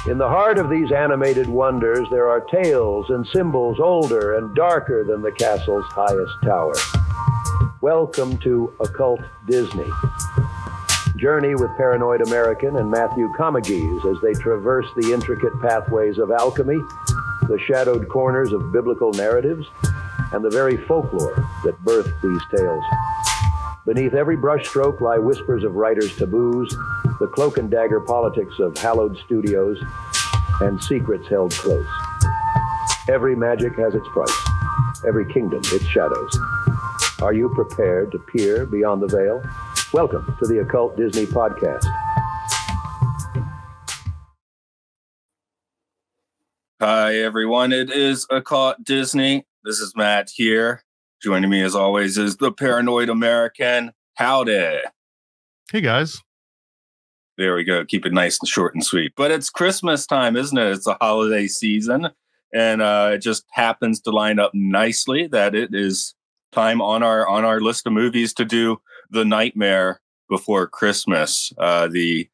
In the heart of these animated wonders, there are tales and symbols older and darker than the castle's highest tower. Welcome to Occult Disney. Journey with Paranoid American and Matthew Comegys as they traverse the intricate pathways of alchemy, the shadowed corners of biblical narratives, and the very folklore that birthed these tales. Beneath every brushstroke lie whispers of writers' taboos, the cloak and dagger politics of hallowed studios, and secrets held close. Every magic has its price, every kingdom its shadows. Are you prepared to peer beyond the veil? Welcome to the Occult Disney Podcast. Hi, everyone. It is Occult Disney. This is Matt here. Joining me, as always, is the Paranoid American. Howdy. Hey, guys. There we go. Keep it nice and short and sweet. But it's Christmas time, isn't it? It's the holiday season. And it just happens to line up nicely that it is time on our list of movies to do The Nightmare Before Christmas, the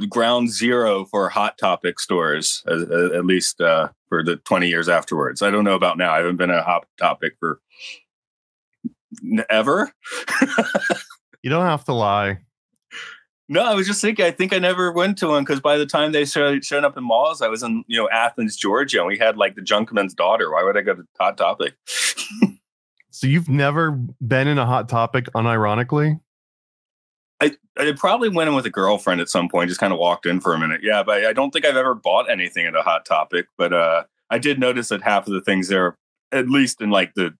ground zero for Hot Topic stores, at least for the 20 years afterwards. I don't know about now. I haven't been a Hot Topic for ever. You don't have to lie. No, I was just thinking, I think I never went to one because by the time they showed up in malls, I was in, Athens, Georgia, and we had like the Junkman's Daughter. Why would I go to Hot Topic? So you've never been in a Hot Topic unironically? I probably went in with a girlfriend at some point, just kind of walked in for a minute. Yeah, but I don't think I've ever bought anything at a Hot Topic. But I did notice that half of the things there, at least in like the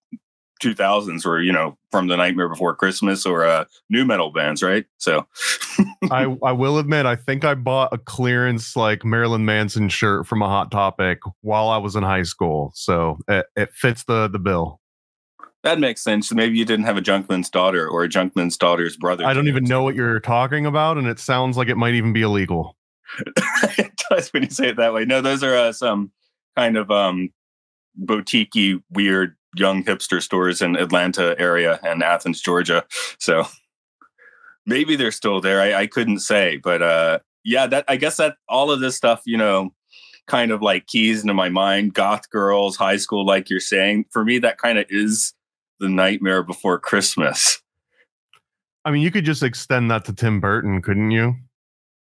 2000s, were, from The Nightmare Before Christmas or new metal bands, right? So I will admit, I think I bought a clearance like Marilyn Manson shirt from a Hot Topic while I was in high school. So it fits the bill. That makes sense. Maybe you didn't have a Junkman's Daughter or a Junkman's Daughter's brother. I don't even know what you're talking about, and it sounds like it might even be illegal. It does when you say it that way. No, those are some kind of boutique-y, weird, young hipster stores in Atlanta area and Athens, Georgia. So maybe they're still there. I couldn't say. But yeah, I guess that all of this stuff, kind of like keys into my mind. Goth girls, high school, like you're saying. For me, that kind of is The Nightmare Before Christmas. I mean, you could just extend that to Tim Burton, couldn't you?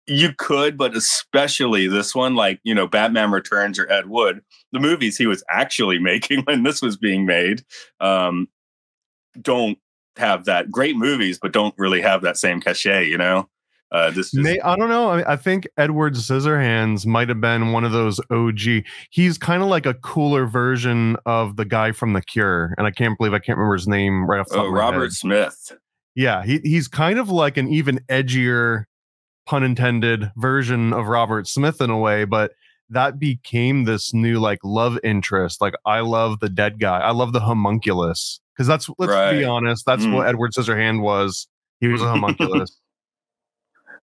You could, but especially this one, like, Batman Returns or Ed Wood, the movies he was actually making when this was being made, don't have that great movies, but don't really have that same cachet, I don't know. I think Edward Scissorhands might have been one of those OG. He's kind of like a cooler version of the guy from The Cure, and I can't remember his name right off the top of my head. Robert Smith. Yeah, he's kind of like an even edgier, pun intended, version of Robert Smith in a way, but that became this new like love interest. Like, I love the dead guy. I love the homunculus because let's be honest, that's what Edward Scissorhand was. He was a homunculus.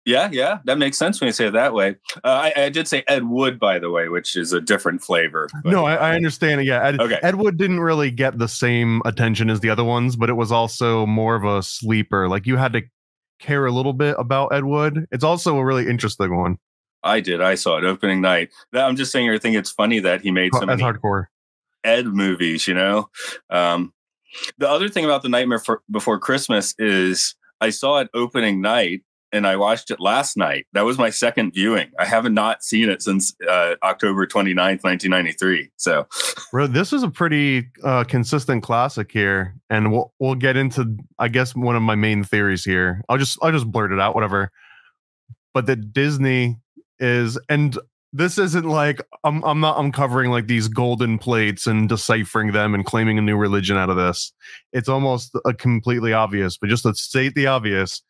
Yeah, that makes sense when you say it that way. I did say Ed Wood, by the way, which is a different flavor. No, I understand it. Yeah, Ed Wood didn't really get the same attention as the other ones, but it was also more of a sleeper. Like, you had to care a little bit about Ed Wood. It's also a really interesting one. I did. I saw it opening night. I'm just saying, I think it's funny that he made so many hardcore Ed movies. The other thing about The Nightmare Before Christmas is I saw it opening night. And I watched it last night. That was my second viewing. I haven't not seen it since October 29th, 1993. So, bro, this is a pretty consistent classic here, and we'll get into, I guess, one of my main theories here. I'll just blurt it out, whatever. But that Disney is, and this isn't like I'm not uncovering like these golden plates and deciphering them and claiming a new religion out of this. It's almost completely obvious. But just to state the obvious,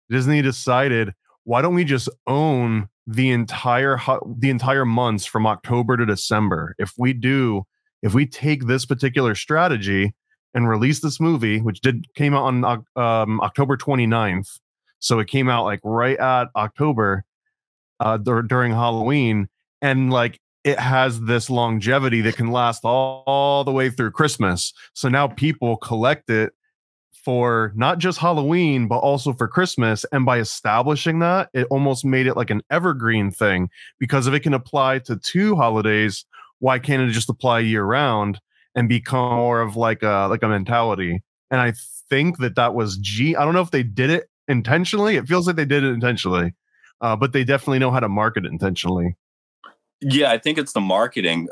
Disney decided, why don't we just own the entire months from October to December? If we take this particular strategy and release this movie, which came out on October 29th, so it came out like right at October during Halloween, and like it has this longevity that can last all the way through Christmas. So now people collect it for not just Halloween, but also for Christmas. And by establishing that, it almost made it like an evergreen thing, because if it can apply to 2 holidays, why can't it just apply year round and become more of like a mentality? And I think that was I don't know if they did it intentionally. It feels like they did it intentionally, but they definitely know how to market it intentionally. Yeah, I think it's the marketing,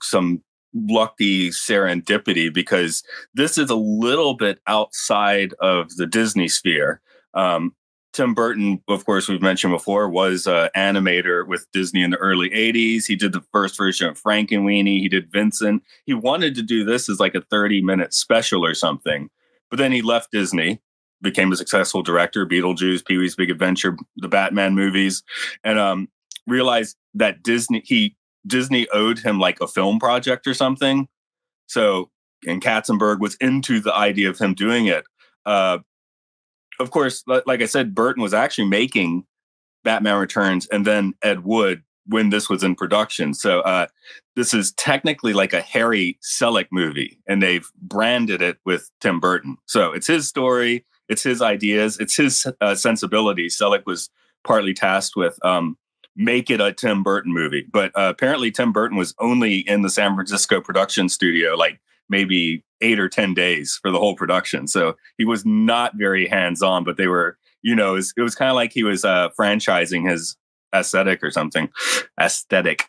some lucky serendipity, because this is a little bit outside of the Disney sphere. Tim Burton, of course, we've mentioned before, was an animator with Disney in the early 80s. He did the first version of Frankenweenie. He did Vincent. He wanted to do this as like a 30-minute special or something. But then he left Disney, became a successful director, Beetlejuice, Pee-wee's Big Adventure, the Batman movies, and realized that Disney owed him like a film project or something. So, and Katzenberg was into the idea of him doing it. Of course, like I said, Burton was actually making Batman Returns and then Ed Wood when this was in production. So this is technically like a Harry Selick movie, and they've branded it with Tim Burton. So it's his story, it's his ideas, it's his sensibility. Selick was partly tasked with make it a Tim Burton movie. But apparently Tim Burton was only in the San Francisco production studio like maybe 8 or 10 days for the whole production. So he was not very hands-on, but they were, it was kind of like he was franchising his aesthetic or something. Aesthetic.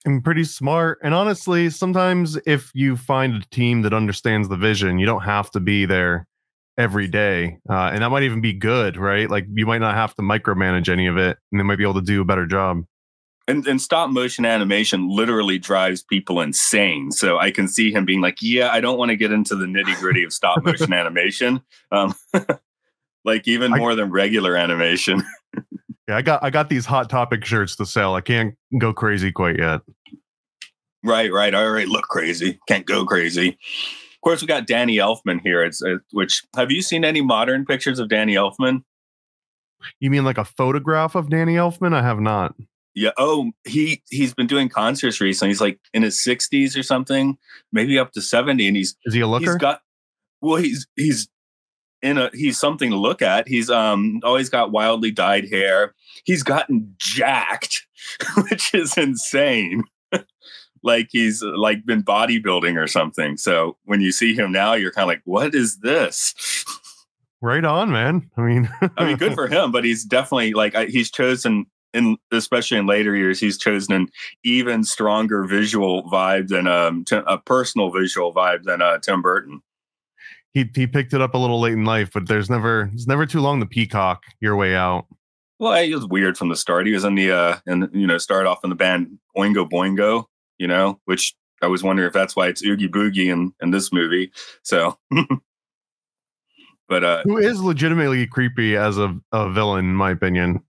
And pretty smart. And honestly, sometimes if you find a team that understands the vision, you don't have to be there every day. And that might even be good, right? Like you might not have to micromanage any of it, and they might be able to do a better job. And stop motion animation literally drives people insane. So I can see him being like, yeah, I don't want to get into the nitty gritty of stop motion animation. Like even more than regular animation. Yeah, I got these Hot Topic shirts to sell. I can't go crazy quite yet. Right. I already look crazy. Can't go crazy. Of course, we got Danny Elfman here. Which have you seen any modern pictures of Danny Elfman? You mean like a photograph of Danny Elfman? I have not. Yeah. Oh, he's been doing concerts recently. He's like in his 60s or something, maybe up to 70. And is he a looker? He's something to look at. He's always got wildly dyed hair. He's gotten jacked, which is insane. Like he's like been bodybuilding or something. So when you see him now, you're kind of like, what is this? Right on, man. I mean, good for him, but he's definitely like he's chosen. Especially in later years, he's chosen an even stronger visual vibe than a personal visual vibe than Tim Burton. He picked it up a little late in life, but it's never too long to peacock your way out. Well, he was weird from the start. He was in the started off in the band Oingo Boingo, which I was wondering if that's why it's Oogie Boogie in this movie. So, but who is legitimately creepy as a villain, in my opinion.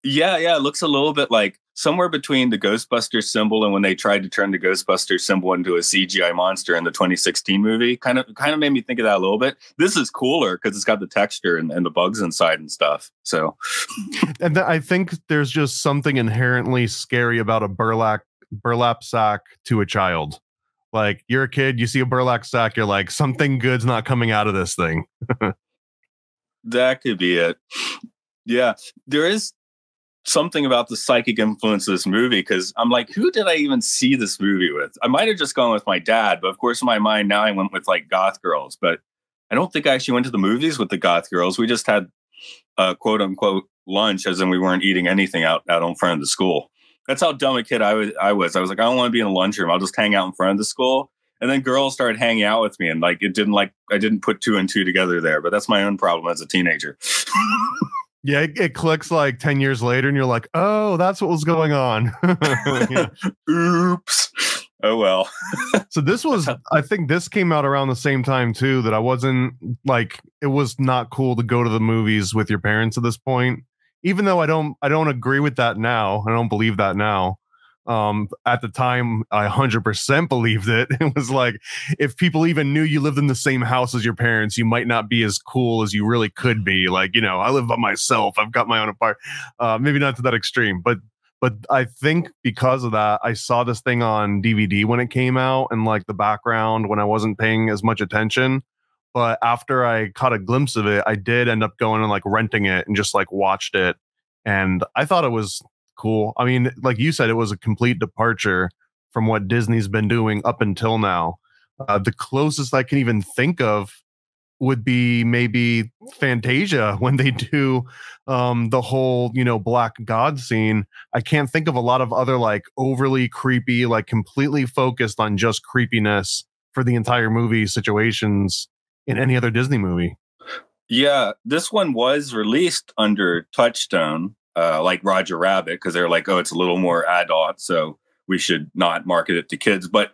Yeah, it looks a little bit like somewhere between the Ghostbusters symbol and when they tried to turn the Ghostbusters symbol into a CGI monster in the 2016 movie. Kind of made me think of that a little bit. This is cooler because it's got the texture and the bugs inside and stuff. So, and I think there's just something inherently scary about a burlap sack to a child. Like you're a kid, you see a burlap sack, you're like, something good's not coming out of this thing. That could be it. Yeah, there is something about the psychic influence of this movie, because I'm like, who did I even see this movie with? I might have just gone with my dad, but of course in my mind now I went with like goth girls, but I don't think I actually went to the movies with the goth girls. We just had a quote unquote lunch, as in we weren't eating anything out in front of the school. That's how dumb a kid I was. I was like, I don't want to be in a lunchroom. I'll just hang out in front of the school. And then girls started hanging out with me, and like I didn't put 2 and 2 together there, but that's my own problem as a teenager. Yeah, it clicks like 10 years later and you're like, oh, that's what was going on. Yeah. Oops. Oh, well. So I think this came out around the same time too, that I wasn't like, it was not cool to go to the movies with your parents at this point. Even though I don't agree with that now. I don't believe that now. At the time, I 100% believed it. It was like, if people even knew you lived in the same house as your parents, you might not be as cool as you really could be. Like, I live by myself. I've got my own apartment. Maybe not to that extreme, but I think because of that, I saw this thing on DVD when it came out, and like the background when I wasn't paying as much attention. But after I caught a glimpse of it, I did end up going and like renting it and just like watched it. And I thought it was cool. I mean, like you said, it was a complete departure from what Disney's been doing up until now. The closest I can even think of would be maybe Fantasia when they do the whole, Black God scene. I can't think of a lot of other like overly creepy, like completely focused on just creepiness for the entire movie situations in any other Disney movie. Yeah, this one was released under Touchstone, like Roger Rabbit, because they're like, oh, it's a little more adult, so we should not market it to kids. But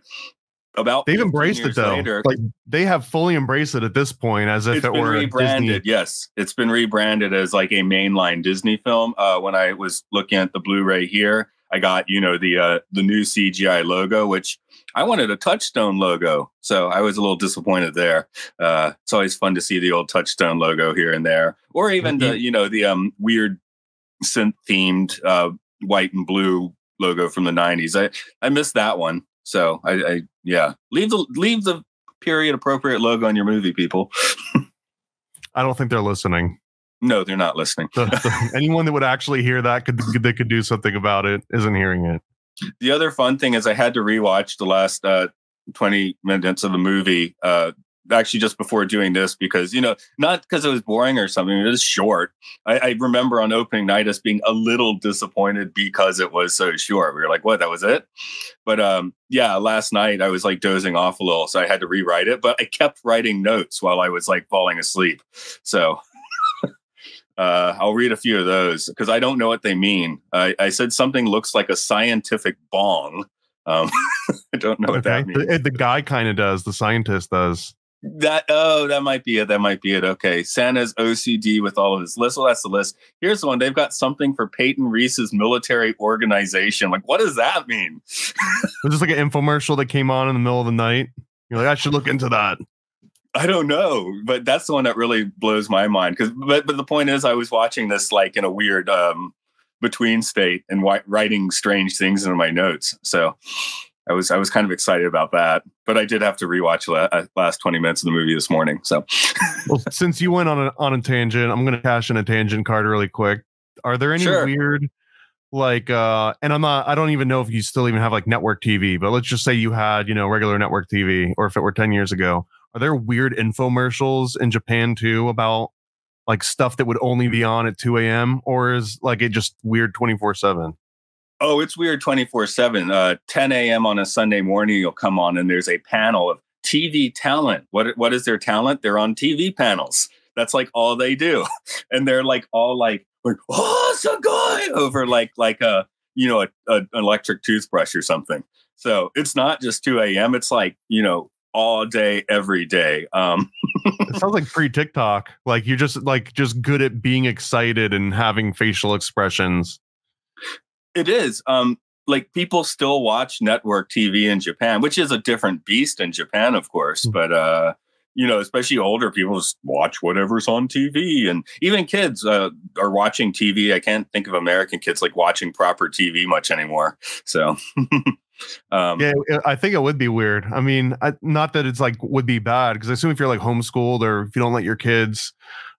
they've embraced it though. Later, like they have fully embraced it at this point, as if it were rebranded. Yes, it's been rebranded as like a mainline Disney film. When I was looking at the Blu-ray here, I got the new CGI logo, which I wanted a Touchstone logo, so I was a little disappointed there. It's always fun to see the old Touchstone logo here and there, or even the weird synth themed white and blue logo from the 90s. I missed that one. So I leave the period appropriate logo on your movie, people. I don't think they're listening. No, they're not listening. Anyone that would actually hear that could do something about it isn't hearing it. The other fun thing is I had to rewatch the last 20 minutes of the movie actually just before doing this because, not because it was boring or something. It was short. I remember on opening night us being a little disappointed because it was so short. We were like, what, that was it? But last night I was like dozing off a little, so I had to rewrite it. But I kept writing notes while I was like falling asleep. So I'll read a few of those because I don't know what they mean. I said something looks like a scientific bong. I don't know what that means. The guy kind of does. The scientist does. That might be it. That might be it. Okay. Santa's OCD with all of his lists. Well, that's the list. Here's the one. They've got something for Peyton Reese's military organization. Like, what does that mean? Was this like an infomercial that came on in the middle of the night? You're like, I should look into that. I don't know, but that's the one that really blows my mind. But the point is, I was watching this like in a weird between state and writing strange things into my notes. So I was kind of excited about that, but I did have to rewatch the last 20 minutes of the movie this morning. So, well, since you went on a tangent, I'm going to cash in a tangent card really quick. Are there any weird, like, and I don't even know if you still even have like network TV, but let's just say you had, regular network TV, or if it were 10 years ago, are there weird infomercials in Japan too about like stuff that would only be on at 2 a.m. or is like it just weird 24/7? Oh, it's weird 24/7. 10 a.m. on a Sunday morning, you'll come on and there's a panel of TV talent. What is their talent? They're on TV panels. That's like all they do. And they're like all like oh, so good over like a an electric toothbrush or something. So it's not just 2 a.m. It's like, all day, every day. It sounds like pre-TikTok. Like you're just good at being excited and having facial expressions. It is. Like people still watch network TV in Japan, which is a different beast in Japan, of course. But especially older people just watch whatever's on TV, and even kids are watching TV. I can't think of American kids like watching proper TV much anymore. So. Yeah, I think it would be weird. I mean, not that it's like would be bad, because I assume if you're like homeschooled or if you don't let your kids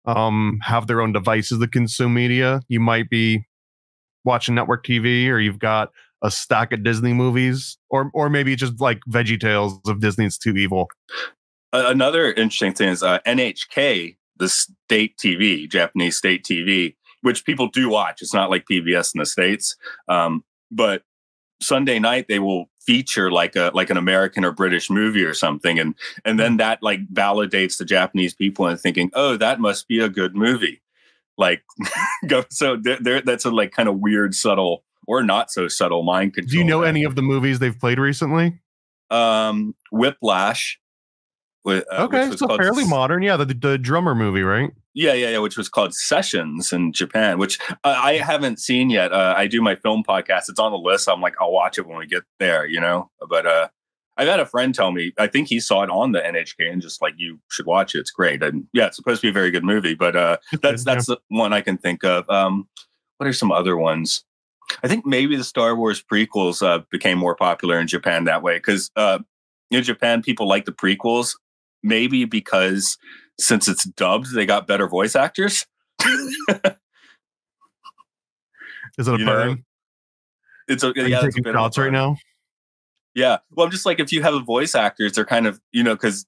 have their own devices that consume media, you might be watching network TV, or you've got a stack of Disney movies, or maybe just like Veggie Tales of Disney's Too Evil. Another interesting thing is NHK, the state TV, Japanese state TV, which people do watch. It's not like PBS in the States, but Sunday night they will feature like an American or British movie or something, and then that like validates the Japanese people and thinking, oh, that must be a good movie. Like, so that's a like kind of weird, subtle or not so subtle mind control. Do you know any of the movies they've played recently? Whiplash. Okay, so fairly modern. Yeah, the drummer movie, right? Yeah, which was called Sessions in Japan, which I haven't seen yet. I do my film podcast. It's on the list. I'm like, I'll watch it when we get there, But I've had a friend tell me, I think he saw it on the NHK and just like, you should watch it. It's great. And yeah, it's supposed to be a very good movie, but that's the one I can think of. What are some other ones? I think maybe the Star Wars prequels became more popular in Japan that way because in Japan, people like the prequels. maybe because since it's dubbed, they got better voice actors. Is it a burn? It's a, Are you taking shots right now? Yeah. Well, I'm just like, if you have the voice actors, they're kind of, because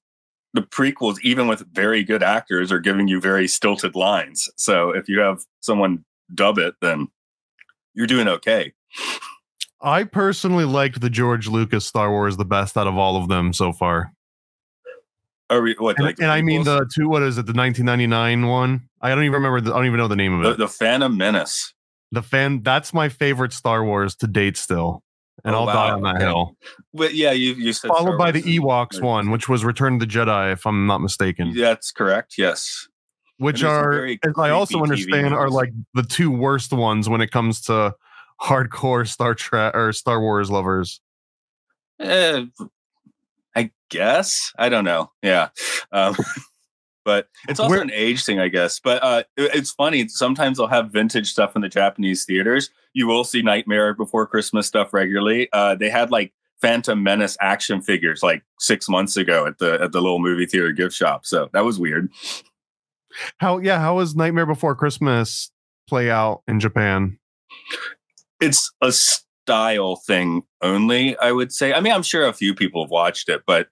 the prequels, even with very good actors, are giving you very stilted lines. So if you have someone dub it, then you're doing okay. I personally liked the George Lucas Star Wars the best out of all of them so far. Are we, what, and, like and I mean the two, what is it, the 1999 one? I don't even remember. I don't even know the name of it. The Phantom Menace. That's my favorite Star Wars to date still. And I'll die on that hill. But yeah, you said followed by the Ewoks one, which was Return of the Jedi, if I'm not mistaken. That's correct. Yes. Which are, as I also understand, are like the two worst ones when it comes to hardcore Star Trek or Star Wars lovers. I guess. I don't know. Yeah. But it's also an age thing, I guess. But it's funny. Sometimes they'll have vintage stuff in the Japanese theaters. You will see Nightmare Before Christmas stuff regularly. They had like Phantom Menace action figures like 6 months ago at the little movie theater gift shop. So that was weird. How was Nightmare Before Christmas play out in Japan? It's a style thing only, I would say. I mean, I'm sure a few people have watched it, but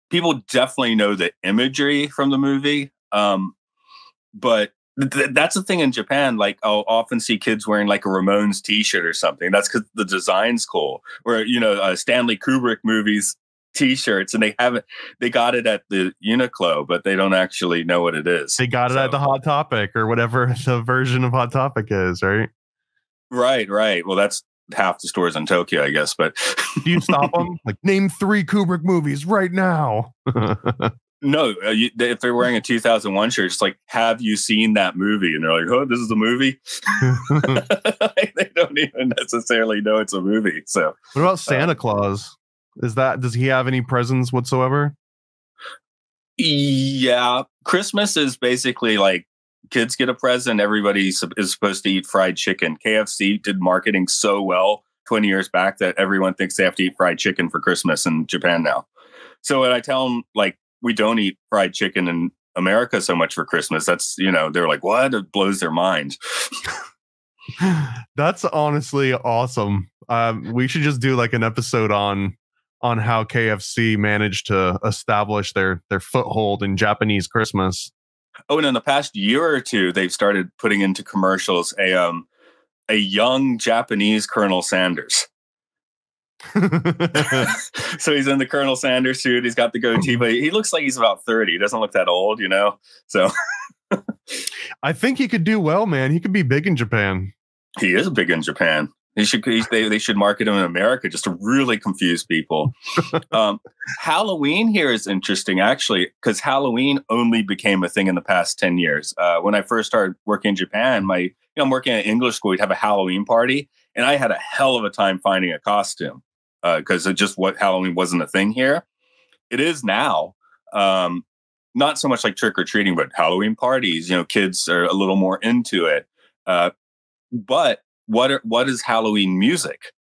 people definitely know the imagery from the movie. But that's the thing in Japan. Like, I'll often see kids wearing like a Ramones t-shirt or something. That's because the design's cool. Or, Stanley Kubrick movies t-shirts, and they got it at the Uniqlo, but they don't actually know what it is. They got it at the Hot Topic or whatever the version of Hot Topic is, right? Right. Well, that's half the stores in Tokyo, I guess. But do you stop them? Like, name 3 Kubrick movies right now. No, if they're wearing a 2001 shirt, it's like, have you seen that movie? And they're like, oh, this is a movie. They don't even necessarily know it's a movie. So what about Santa Claus? Does he have any presents whatsoever? Yeah. Christmas is basically like kids get a present. Everybody is supposed to eat fried chicken. KFC did marketing so well 20 years back that everyone thinks they have to eat fried chicken for Christmas in Japan now. So when I tell them, like, we don't eat fried chicken in America so much for Christmas, that's, they're like, what? It blows their mind. That's honestly awesome. We should just do like an episode on how KFC managed to establish their foothold in Japanese Christmas. Oh, and in the past year or two, they've started putting into commercials a young Japanese Colonel Sanders. So he's in the Colonel Sanders suit. He's got the goatee, but he looks like he's about 30. He doesn't look that old, So I think he could do well, man. He could be big in Japan. He is big in Japan. They should market him in America just to really confuse people. Halloween here is interesting, actually, because Halloween only became a thing in the past 10 years. When I first started working in Japan, I'm working at English school. We'd have a Halloween party, and I had a hell of a time finding a costume because Halloween wasn't a thing here. It is now. Not so much like trick or treating, but Halloween parties. Kids are a little more into it. But what is Halloween music?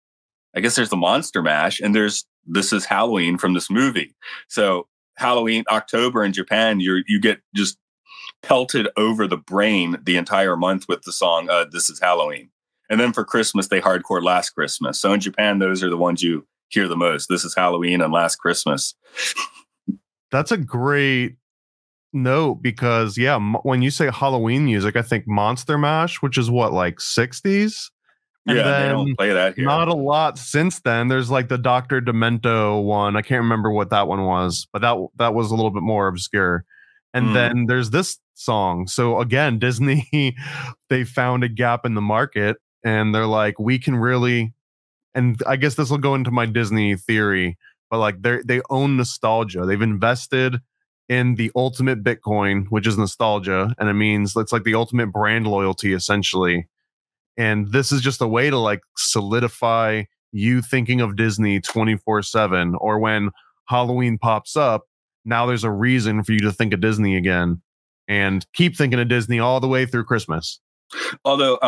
I guess there's the Monster Mash, and there's This Is Halloween from this movie. So Halloween, October in Japan, you get just pelted over the brain the entire month with the song This Is Halloween. And then for Christmas, they hardcore Last Christmas. So in Japan, those are the ones you hear the most. This Is Halloween and Last Christmas. That's a great note because, when you say Halloween music, I think Monster Mash, which is what, like 60s? And yeah, they don't play that here. Not a lot since then. There's like the Dr. Demento one. I can't remember what that one was, but that was a little bit more obscure. And then there's this song. So again, Disney, they found a gap in the market and they're like, we can really, and I guess this will go into my Disney theory, but like they own nostalgia. They've invested in the ultimate Bitcoin, which is nostalgia. And it means it's like the ultimate brand loyalty, essentially. And this is just a way to like solidify you thinking of Disney 24/7, or when Halloween pops up, now there's a reason for you to think of Disney again and keep thinking of Disney all the way through Christmas. Although,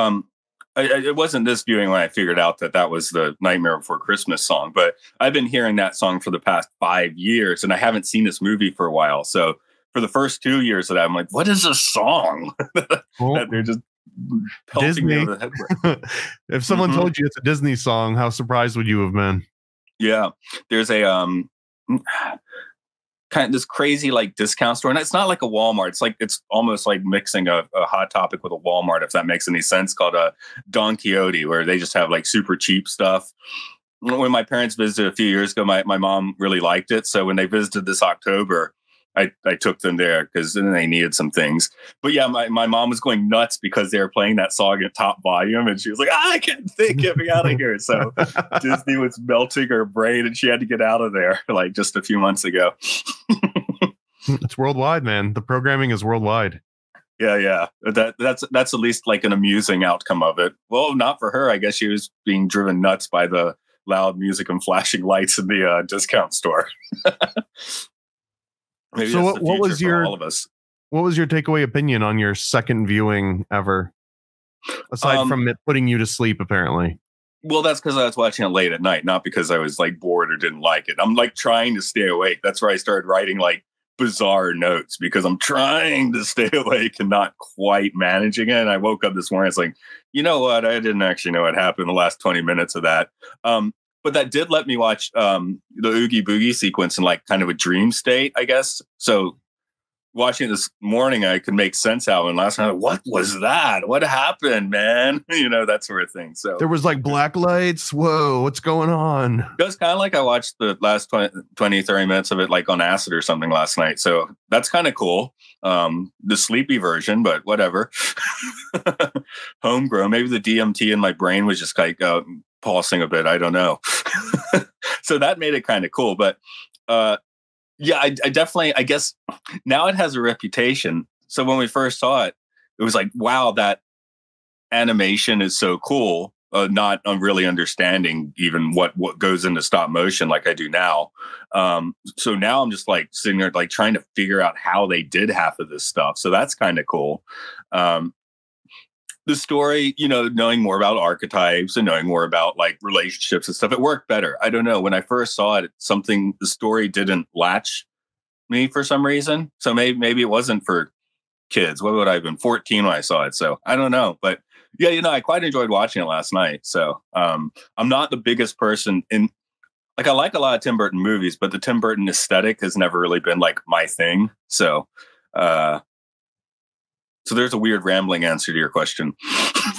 it wasn't this viewing when I figured out that was the Nightmare Before Christmas song, but I've been hearing that song for the past 5 years, and I haven't seen this movie for a while. So for the first 2 years of that, I'm like, what is this song? That they're just pelting Disney. me over the head with. If someone told you it's a Disney song, how surprised would you have been? Yeah, there's a kind of this crazy like discount store, and it's not like a Walmart. It's almost like mixing a Hot Topic with a Walmart, if that makes any sense. Called a Don Quixote, where they just have like super cheap stuff. When my parents visited a few years ago, my mom really liked it. So when they visited this October, I took them there because then they needed some things. But yeah, my mom was going nuts because they were playing that song at top volume, and she was like, I can't think, get me out of here. So Disney was melting her brain, and she had to get out of there like just a few months ago. It's worldwide, man. The programming is worldwide. Yeah. That's at least like an amusing outcome of it. Well, not for her. I guess she was being driven nuts by the loud music and flashing lights in the discount store. Maybe so what was your all of us? What was your takeaway opinion on your second viewing ever? Aside from it putting you to sleep, apparently. Well, that's because I was watching it late at night, not because I was like bored or didn't like it. I'm like trying to stay awake. That's where I started writing like bizarre notes because I'm trying to stay awake and not quite managing it. And I woke up this morning. It's like, you know what? I didn't actually know what happened in the last 20 minutes of that. But that did let me watch the Oogie Boogie sequence in like kind of a dream state, I guess. So watching it this morning, I could make sense out. And last night, what was that? What happened, man? You know, that sort of thing. So there was like black lights. Whoa, what's going on? It was kind of like I watched the last 20, 30 minutes of it like on acid or something last night. So that's kind of cool. The sleepy version, but whatever. Homegrown. Maybe the DMT in my brain was just like pulsing a bit. I don't know. So that made it kind of cool. But yeah, I definitely, I guess now it has a reputation. So when we first saw it, it was like, wow, that animation is so cool. Not really understanding even what goes into stop motion like I do now. So now I'm just like sitting there like trying to figure out how they did half of this stuff. So that's kind of cool. The story, you know, knowing more about archetypes and knowing more about like relationships and stuff, it worked better. I don't know. When I first saw it, the story didn't latch me for some reason. So maybe it wasn't for kids. What would I have been 14 when I saw it? So I don't know. But yeah, you know, I quite enjoyed watching it last night. So I'm not the biggest person in, like, I like a lot of Tim Burton movies, but the Tim Burton aesthetic has never really been like my thing. So there's a weird rambling answer to your question.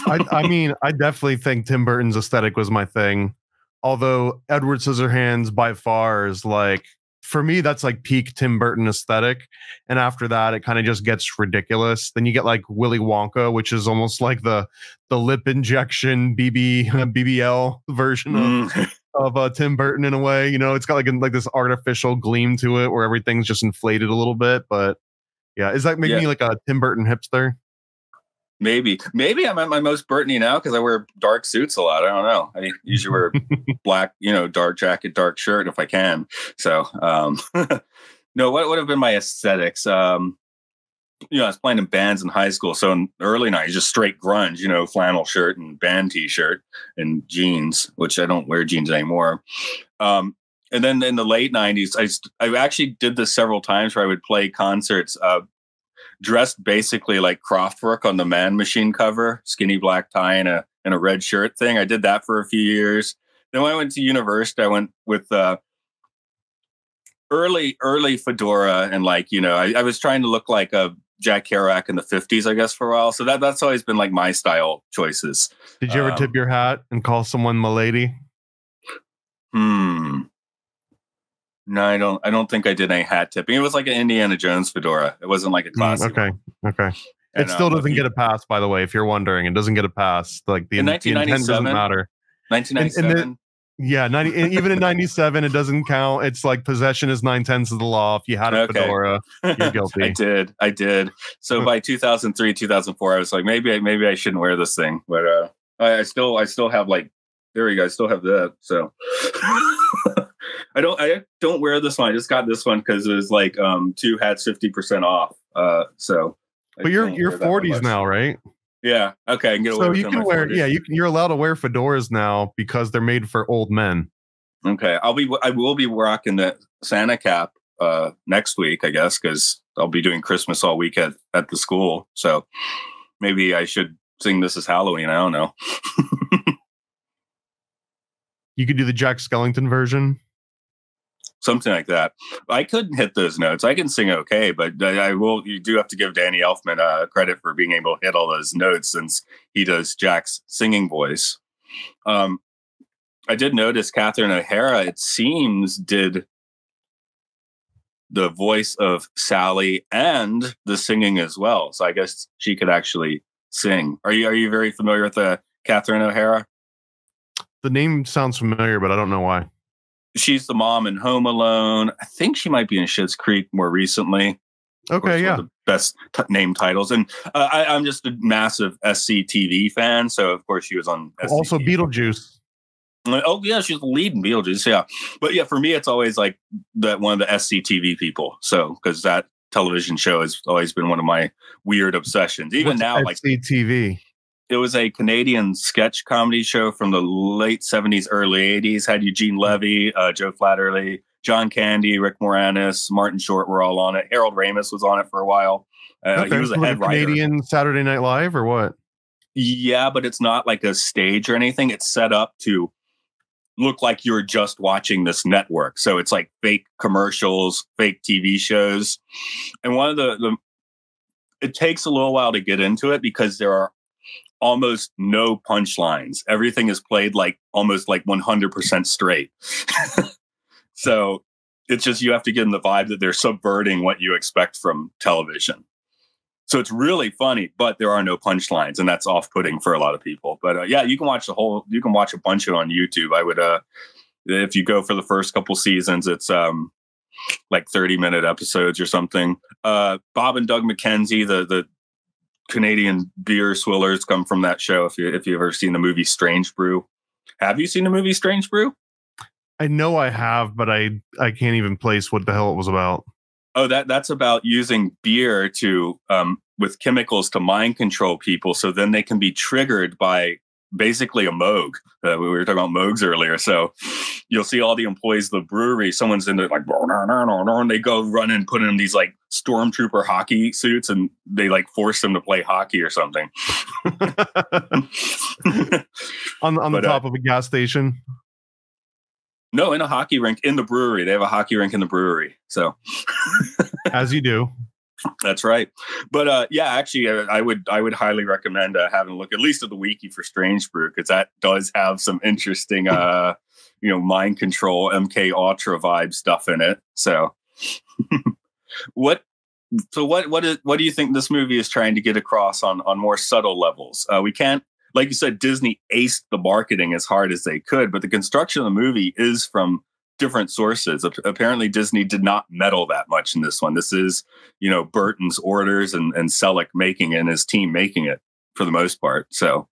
I mean, I definitely think Tim Burton's aesthetic was my thing. Although Edward Scissorhands by far is like, for me, that's like peak Tim Burton aesthetic. And after that, it kind of just gets ridiculous. Then you get like Willy Wonka, which is almost like the lip injection BBL version of Tim Burton in a way. You know, it's got like this artificial gleam to it where everything's just inflated a little bit. But yeah, is that making me like a Tim Burton hipster? Maybe I'm at my most Burton-y now because I wear dark suits a lot. I don't know. I usually wear black, you know, dark jacket, dark shirt if I can. So, no, what would have been my aesthetics? You know, I was playing in bands in high school. So in early 90s, just straight grunge, you know, flannel shirt and band t-shirt and jeans, which I don't wear jeans anymore. And then in the late 90s, I actually did this several times where I would play concerts dressed basically like Kraftwerk on the Man Machine cover, skinny black tie and a red shirt thing. I did that for a few years. Then when I went to university, I went with early fedora and like, you know, I was trying to look like a Jack Kerouac in the 50s, I guess, for a while. So that's always been like my style choices. Did you ever tip your hat and call someone milady? No, I don't think I did any hat tipping. It was like an Indiana Jones fedora. It wasn't like a classic. Okay. It still doesn't get a pass, by the way, if you're wondering. It doesn't get a pass. Like the intent doesn't matter. 1997. Even in 97, it doesn't count. It's like possession is 9/10 of the law. If you had a fedora, you're guilty. I did. So by 2003, 2004, I was like, maybe I shouldn't wear this thing. But I still have like, there we go. I still have that. So I don't wear this one. I just got this one because it was like 2 hats 50% off. So but you're 40s now, right? Yeah. Okay. I can get away So with you it on can my wear, 40s. yeah, you're allowed to wear fedoras now because they're made for old men. Okay. I will be rocking the Santa cap next week, I guess, because I'll be doing Christmas all week at the school. So maybe I should sing This Is Halloween. I don't know. You could do the Jack Skellington version. Something like that. I couldn't hit those notes. I can sing okay, but I will. You do have to give Danny Elfman credit for being able to hit all those notes, since he does Jack's singing voice. I did notice Katherine OHara, it seems, did the voice of Sally and the singing as well. So I guess she could actually sing. Are you very familiar with Katherine OHara? The name sounds familiar, but I don't know why. She's the mom in Home Alone. I think she might be in Schitt's Creek more recently. Okay, yeah. One of the best name titles. And I'm just a massive SCTV fan. So, of course, she was on SCTV. Also Beetlejuice. Oh, yeah, she's the lead in Beetlejuice, yeah. But, yeah, for me, it's always like one of the SCTV people. So, because that television show has always been one of my weird obsessions. Even What's now, SCTV? It was a Canadian sketch comedy show from the late 70s, early 80s. Had Eugene Levy, Joe Flatterly, John Candy, Rick Moranis, Martin Short were all on it. Harold Ramis was on it for a while. Okay. He was a head writer. Canadian Saturday Night Live or what? Yeah, but it's not like a stage or anything. It's set up to look like you're just watching this network. So it's like fake commercials, fake TV shows. And one of it takes a little while to get into it because there are almost no punchlines. Everything is played almost 100% straight. So it's just, you have to get in the vibe that they're subverting what you expect from television. So it's really funny, but there are no punchlines, and that's off-putting for a lot of people. But yeah, you can watch a bunch of it on YouTube. I would, if you go for the first couple seasons, it's like 30-minute episodes or something. Bob and Doug McKenzie, the Canadian beer swillers, come from that show. If you've ever seen the movie Strange Brew. Have you seen the movie Strange Brew? I know I have, but I can't even place what the hell it was about. Oh, that's about using beer to with chemicals to mind control people, so then they can be triggered by basically a moog. We were talking about moogs earlier. So you'll see all the employees of the brewery, someone's in there like, and they go run and put in these like stormtrooper hockey suits, and they like force them to play hockey or something. on the top of a gas station. No, in a hockey rink in the brewery. They have a hockey rink in the brewery. So as you do. That's right. But yeah, actually, I would highly recommend having a look at least at the wiki for Strange Brew, because that does have some interesting, mind control, MK Ultra vibe stuff in it. So, what do you think this movie is trying to get across on more subtle levels? We can't, like you said, Disney aced the marketing as hard as they could, but the construction of the movie is from different sources. Apparently Disney did not meddle that much in this one. This is, Burton's orders and Selleck making it and his team making it for the most part. So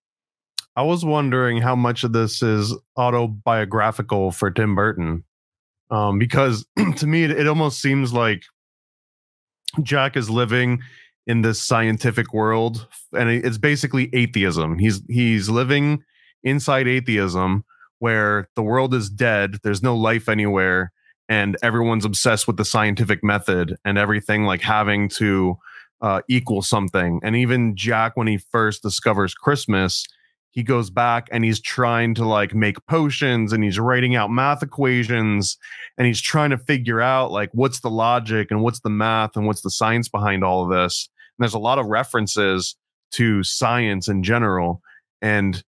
I was wondering how much of this is autobiographical for Tim Burton. Because to me, it almost seems like Jack is living in this scientific world, and it's basically atheism. He's living inside atheism, where the world is dead, there's no life anywhere, and everyone's obsessed with the scientific method and everything like having to equal something. And even Jack, when he first discovers Christmas, he goes back and he's trying to like make potions, and he's writing out math equations, and he's trying to figure out like what's the logic and what's the math and what's the science behind all of this. And there's a lot of references to science in general. And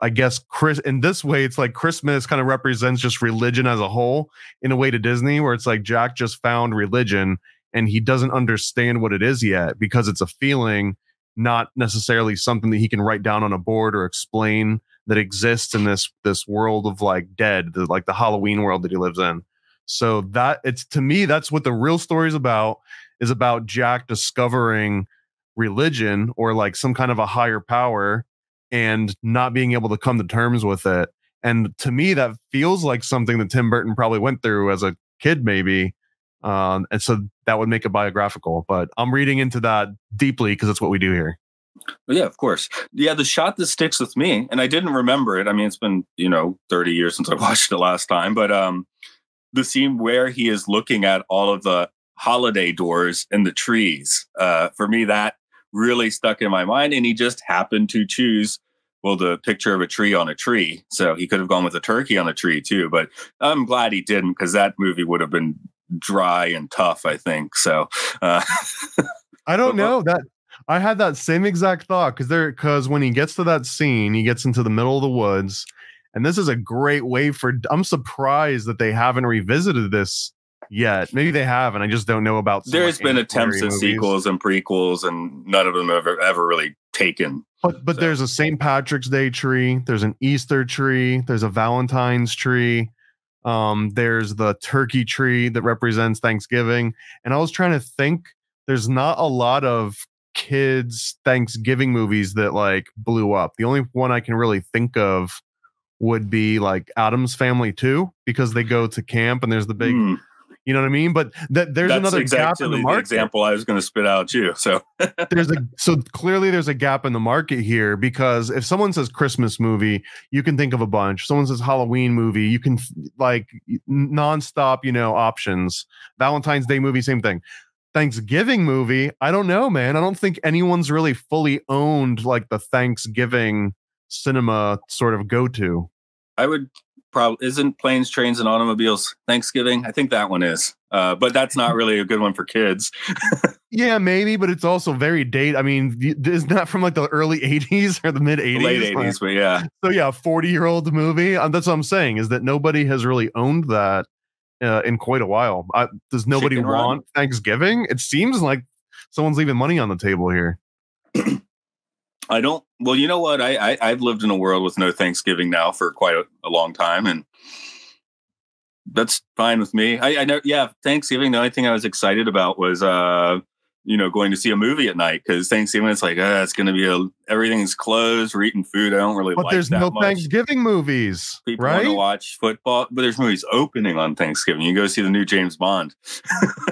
I guess in this way, it's like Christmas kind of represents just religion as a whole in a way to Disney, where it's like Jack just found religion and he doesn't understand what it is yet, because it's a feeling, not necessarily something that he can write down on a board or explain that exists in this world of like dead, like the Halloween world that he lives in. So to me, that's what the real story is about Jack discovering religion or like some kind of a higher power and not being able to come to terms with it. And to me, that feels like something that Tim Burton probably went through as a kid, maybe. And so that would make it biographical, but I'm reading into that deeply because that's what we do here. Yeah, of course. Yeah, the shot that sticks with me, and I didn't remember it. I mean, it's been 30 years since I watched it last time, but the scene where he is looking at all of the holiday doors in the trees. For me, that really stuck in my mind, and he just happened to choose the picture of a tree on a tree. So he could have gone with a turkey on a tree too, but I'm glad he didn't, because that movie would have been dry and tough, I think. So I don't know that I had that same exact thought, because when he gets to that scene, he gets into the middle of the woods, and this is a great way I'm surprised that they haven't revisited this yet. Maybe they have, and I just don't know about. There's been attempts at sequels and prequels, and none of them have ever really taken. But there's a St. Patrick's Day tree, there's an Easter tree, there's a Valentine's tree, there's the turkey tree that represents Thanksgiving. And I was trying to think, there's not a lot of kids Thanksgiving movies that like blew up. The only one I can really think of would be like Addams Family 2, because they go to camp and there's the big you know what I mean? But there's another gap in the market. The example I was going to spit out too. So so clearly there's a gap in the market here, because if someone says Christmas movie, you can think of a bunch. If someone says Halloween movie, you can like nonstop, options. Valentine's Day movie, same thing. Thanksgiving movie, I don't know, man. I don't think anyone's really fully owned like the Thanksgiving cinema sort of go-to. I would probably, isn't Planes, Trains, and Automobiles Thanksgiving? I think that one is, but that's not really a good one for kids. Yeah, maybe, but it's also very I mean, isn't that from like the early 80s or the mid 80s? Late 80s, but yeah. So yeah, 40-year-old movie. That's what I'm saying, is that nobody has really owned that in quite a while. Does nobody want Thanksgiving? It seems like someone's leaving money on the table here. I don't. Well, you know what? I've lived in a world with no Thanksgiving now for quite a long time, and that's fine with me. I know. Yeah, Thanksgiving. The only thing I was excited about was going to see a movie at night, because Thanksgiving it's like it's going to be everything's closed. We're eating food. I don't really like that much. But there's no Thanksgiving movies. People want to watch football, but there's movies opening on Thanksgiving. You go see the new James Bond.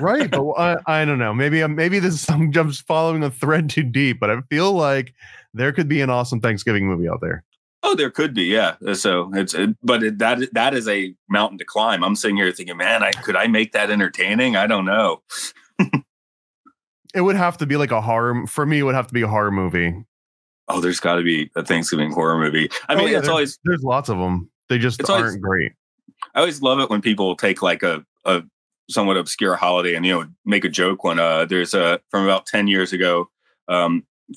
Right, but I don't know. Maybe this is I'm just following a thread too deep, but I feel like there could be an awesome Thanksgiving movie out there. Oh, there could be, yeah. So that is a mountain to climb. I'm sitting here thinking, man, could I make that entertaining? I don't know. It would have to be like a horror. For me, it would have to be a horror movie. Oh, there's got to be a Thanksgiving horror movie. I mean, there's lots of them. They just aren't great. I always love it when people take like a somewhat obscure holiday and make a joke. When there's from about 10 years ago,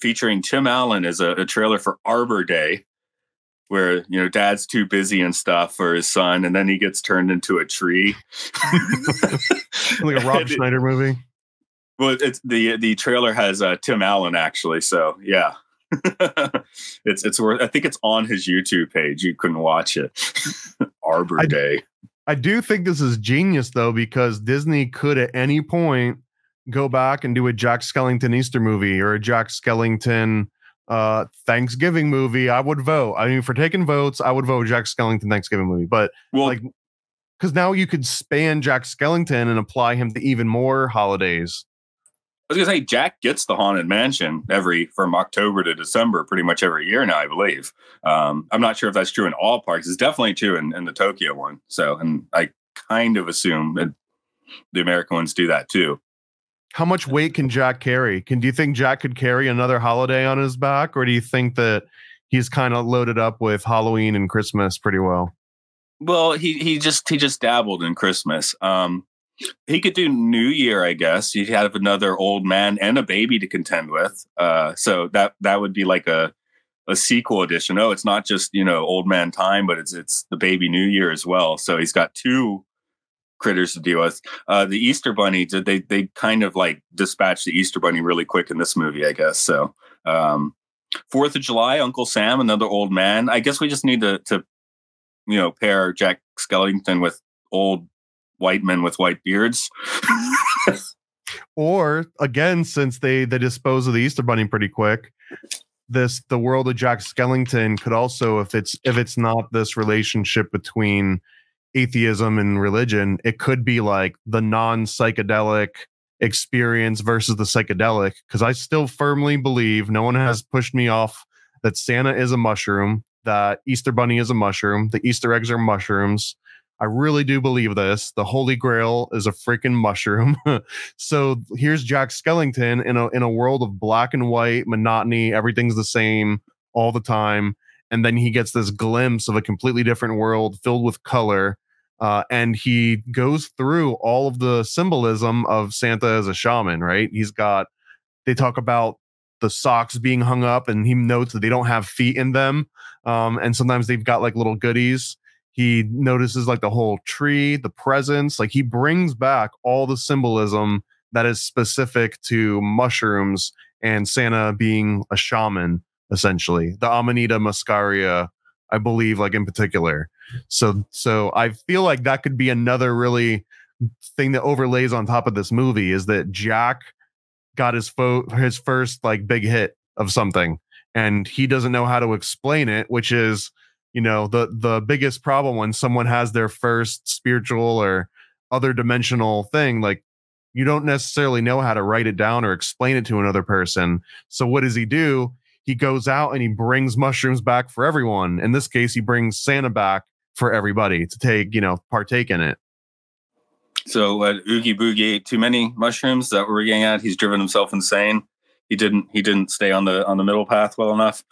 featuring Tim Allen as a trailer for Arbor Day, where dad's too busy and stuff for his son, and then he gets turned into a tree. Like a Rob Schneider movie. Well, it's the trailer has Tim Allen actually, so yeah. it's worth. I think it's on his YouTube page. You couldn't watch it. Arbor Day. I do think this is genius though, because Disney could at any point go back and do a Jack Skellington Easter movie or a Jack Skellington Thanksgiving movie. I would vote. I mean, for taking votes, I would vote Jack Skellington Thanksgiving movie. But because now you could span Jack Skellington and apply him to even more holidays. I was gonna say Jack gets the Haunted Mansion from October to December, pretty much every year now, I believe. I'm not sure if that's true in all parks. It's definitely true in the Tokyo one. So, and I kind of assume that the American ones do that too. How much weight can Jack carry? Do you think Jack could carry another holiday on his back, or do you think that he's kind of loaded up with Halloween and Christmas pretty well? Well, he just dabbled in Christmas. He could do New Year, I guess. He'd have another old man and a baby to contend with. So that would be like a sequel edition. Oh, it's not just old man time, but it's the baby New Year as well. So he's got two critters to deal with. The Easter Bunny, they kind of like dispatched the Easter Bunny really quick in this movie, I guess. So 4th of July, Uncle Sam, another old man. I guess we just need to pair Jack Skellington with old white men with white beards. Or again, since they dispose of the Easter Bunny pretty quick, the world of Jack Skellington could also, if it's not this relationship between atheism and religion, it could be like the non-psychedelic experience versus the psychedelic, because I still firmly believe, no one has pushed me off, that Santa is a mushroom, that Easter Bunny is a mushroom, the Easter eggs are mushrooms. I really do believe this. The Holy Grail is a freaking mushroom. So here's Jack Skellington in a world of black and white monotony. Everything's the same all the time. And then he gets this glimpse of a completely different world filled with color. And he goes through all of the symbolism of Santa as a shaman, right? They talk about the socks being hung up, and he notes that they don't have feet in them. And sometimes they've got like little goodies. He notices like the whole tree, the presents, like he brings back all the symbolism that is specific to mushrooms and Santa being a shaman, essentially. The Amanita muscaria, I believe, like in particular. So I feel like that could be another really thing that overlays on top of this movie, is that Jack got his first like big hit of something, and he doesn't know how to explain it, which is, the biggest problem when someone has their first spiritual or other dimensional thing. Like, you don't necessarily know how to write it down or explain it to another person. So what does he do? He goes out and he brings mushrooms back for everyone. In this case, he brings Santa back for everybody to take, partake in it. So Oogie Boogie ate too many mushrooms. Is that what we're getting at? He's driven himself insane. He didn't stay on the middle path well enough.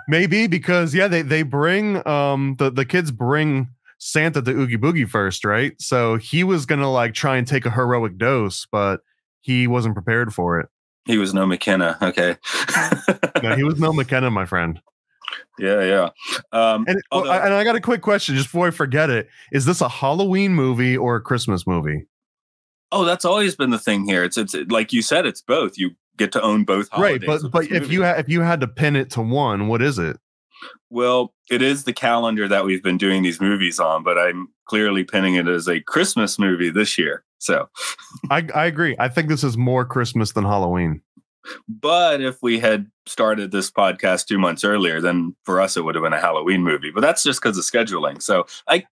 Maybe because they bring the kids bring Santa to Oogie Boogie first, right? So he was gonna like try and take a heroic dose, but he wasn't prepared for it. He was no McKenna. Okay. No, he was no McKenna, my friend. Yeah. And I got a quick question just before I forget it. Is this a Halloween movie or a Christmas movie? Oh, that's always been the thing here. It's like you said, it's both. You get to own both holidays. Right, but if you had to pin it to one, what is it? Well, it is the calendar that we've been doing these movies on, but I'm clearly pinning it as a Christmas movie this year. So I agree. I think this is more Christmas than Halloween. But if we had started this podcast 2 months earlier, then for us it would have been a Halloween movie. But that's just because of scheduling. So I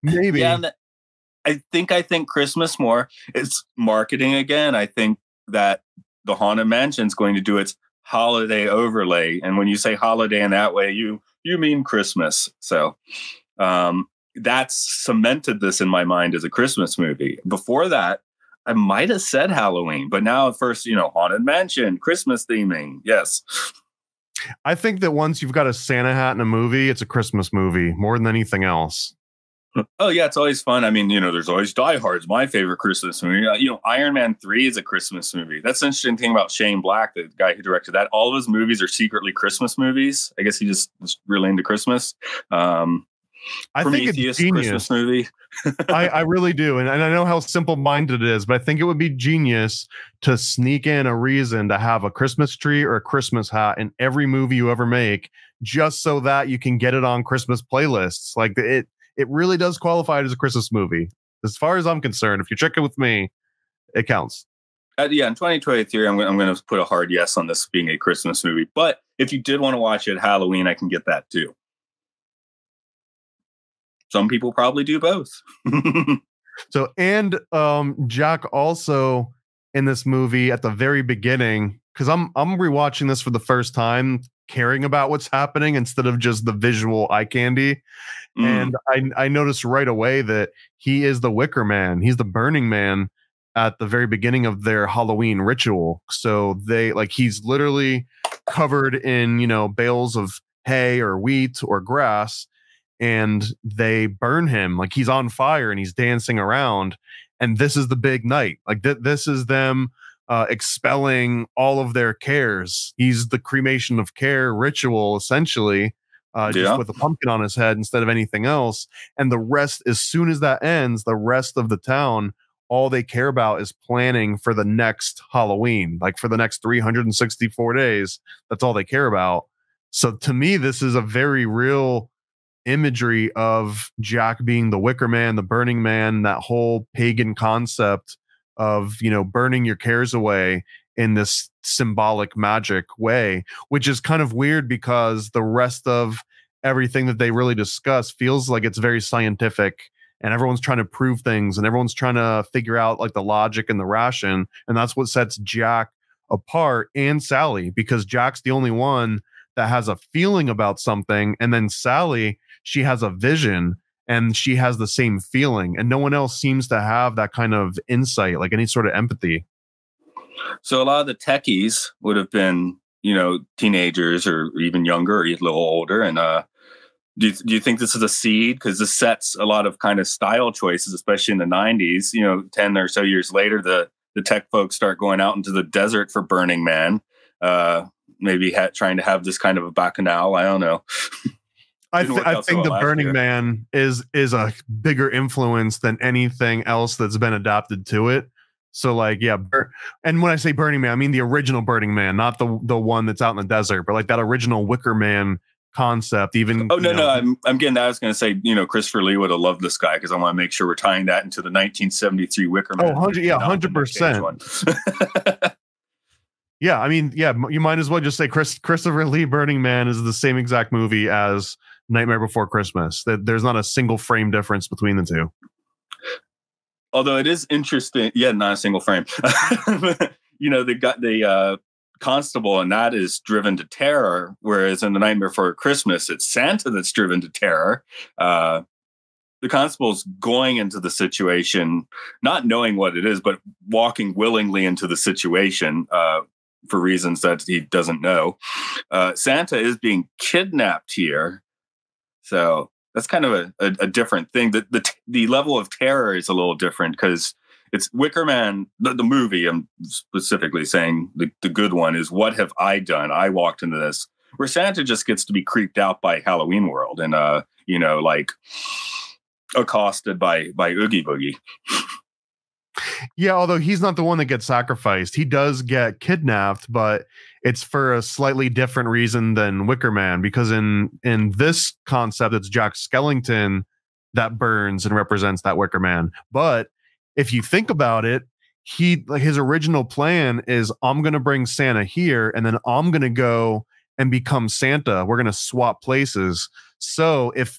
think Christmas more. It's marketing again. I think that the Haunted Mansion is going to do its holiday overlay, and when you say holiday in that way, you mean Christmas. So that's cemented this in my mind as a Christmas movie. Before that, I might have said Halloween, but now at first, Haunted Mansion, Christmas theming. Yes. I think that once you've got a Santa hat in a movie, it's a Christmas movie more than anything else. Oh, yeah, it's always fun. I mean, there's always Die Hard's my favorite Christmas movie. Iron Man 3 is a Christmas movie. That's the interesting thing about Shane Black, the guy who directed that. All of his movies are secretly Christmas movies. I guess he just was really into Christmas. I think it's genius. Christmas movie. I really do. And I know how simple-minded it is, but I think it would be genius to sneak in a reason to have a Christmas tree or a Christmas hat in every movie you ever make, just so that you can get it on Christmas playlists. Like it really does qualify as a Christmas movie. As far as I'm concerned, if you're checking with me, it counts. In 2023, I'm going to put a hard yes on this being a Christmas movie. But if you did want to watch it Halloween, I can get that too. Some people probably do both. So, and Jack also in this movie at the very beginning, because I'm rewatching this for the first time, caring about what's happening instead of just the visual eye candy. And I noticed right away that he is the Wicker Man. He's the Burning Man at the very beginning of their Halloween ritual. So he's literally covered in, bales of hay or wheat or grass, and they burn him like he's on fire and he's dancing around. And this is the big night. Like this is them expelling all of their cares. He's the cremation of care ritual, essentially, just with a pumpkin on his head instead of anything else. And the rest, as soon as that ends, the rest of the town, all they care about is planning for the next Halloween, like for the next 364 days. That's all they care about. So to me, this is a very real imagery of Jack being the Wicker Man, the Burning Man, that whole pagan concept of, burning your cares away in this symbolic magic way, which is kind of weird because the rest of everything that they really discuss feels like it's very scientific and everyone's trying to prove things, and everyone's trying to figure out like the logic and the ration. And that's what sets Jack apart and Sally, because Jack's the only one that has a feeling about something. And then Sally, she has a vision and she has the same feeling. And no one else seems to have that kind of insight, like any sort of empathy. So a lot of the techies would have been, teenagers or even younger or a little older. And do you think this is a seed? Because this sets a lot of kind of style choices, especially in the 90s. 10 or so years later, the tech folks start going out into the desert for Burning Man. Maybe trying to have this kind of a bacchanal. I don't know. I think the Burning Man is a bigger influence than anything else that's been adapted to it. So like, yeah. And when I say Burning Man, I mean the original Burning Man, not the one that's out in the desert, but like that original Wicker Man concept. Even I'm getting that. I was going to say, Christopher Lee would have loved this guy, because I want to make sure we're tying that into the 1973 Wicker Man. 100%. Yeah, I mean, yeah, you might as well just say Christopher Lee Burning Man is the same exact movie as Nightmare Before Christmas. There's not a single frame difference between the two. Although it is interesting, not a single frame. They got the constable, and that is driven to terror, whereas in the Nightmare Before Christmas, it's Santa that's driven to terror. The constable's going into the situation, not knowing what it is, but walking willingly into the situation for reasons that he doesn't know. Santa is being kidnapped here. So that's kind of a different thing. The level of terror is a little different, because it's Wicker Man, the movie, I'm specifically saying the good one, is What Have I Done? I walked into this. Where Santa just gets to be creeped out by Halloween World and, like accosted by Oogie Boogie. Yeah, although he's not the one that gets sacrificed. He does get kidnapped, but it's for a slightly different reason than Wicker Man, because in this concept, it's Jack Skellington that burns and represents that Wicker Man. But if you think about it, his original plan is, I'm going to bring Santa here, and then I'm going to go and become Santa. We're going to swap places. So if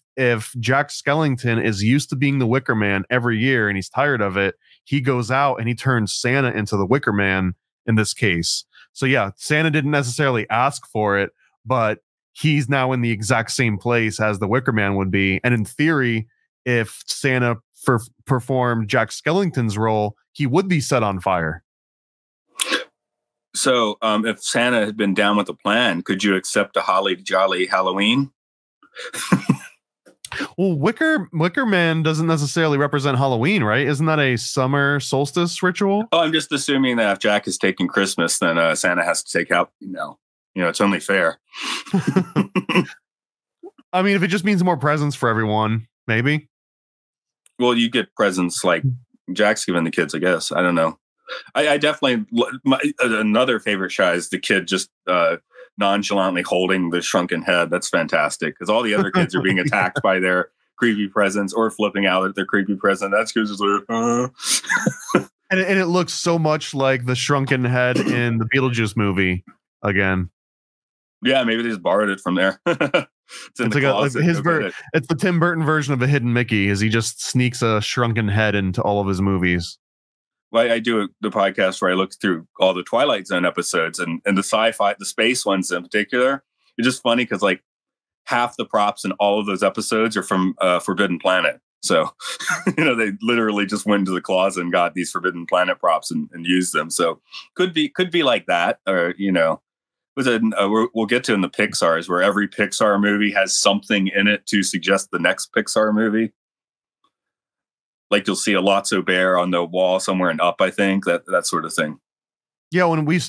Jack Skellington is used to being the Wicker Man every year and he's tired of it, he goes out and he turns Santa into the Wicker Man in this case. So yeah, Santa didn't necessarily ask for it, but he's now in the exact same place as the Wicker Man would be. And in theory, if Santa performed Jack Skellington's role, he would be set on fire. So if Santa had been down with the plan, could you accept a holly jolly Halloween? Well, Wicker Man doesn't necessarily represent Halloween, right? Isn't that a summer solstice ritual? Oh, I'm just assuming that if Jack is taking Christmas, then Santa has to take out, it's only fair. I mean, if it just means more presents for everyone, maybe. Well, you get presents like Jack's giving the kids, I guess. I don't know. I definitely, another favorite shot is the kid just nonchalantly holding the shrunken head. That's fantastic, because all the other kids are being attacked by their creepy presents or flipping out at their creepy present. That's just like, and it looks so much like the shrunken head in the Beetlejuice movie again. Yeah, maybe they just borrowed it from there. It's like it's the Tim Burton version of a hidden Mickey, as he just sneaks a shrunken head into all of his movies. Well, I do the podcast where I look through all the Twilight Zone episodes, and the sci-fi, the space ones in particular. It's just funny because like half the props in all of those episodes are from Forbidden Planet. So, they literally just went into the closet and got these Forbidden Planet props and used them. So could be like that, or we'll get to in the Pixar's, where every Pixar movie has something in it to suggest the next Pixar movie. Like you'll see a Lotso bear on the wall somewhere in Up, I think, that sort of thing. Yeah, when we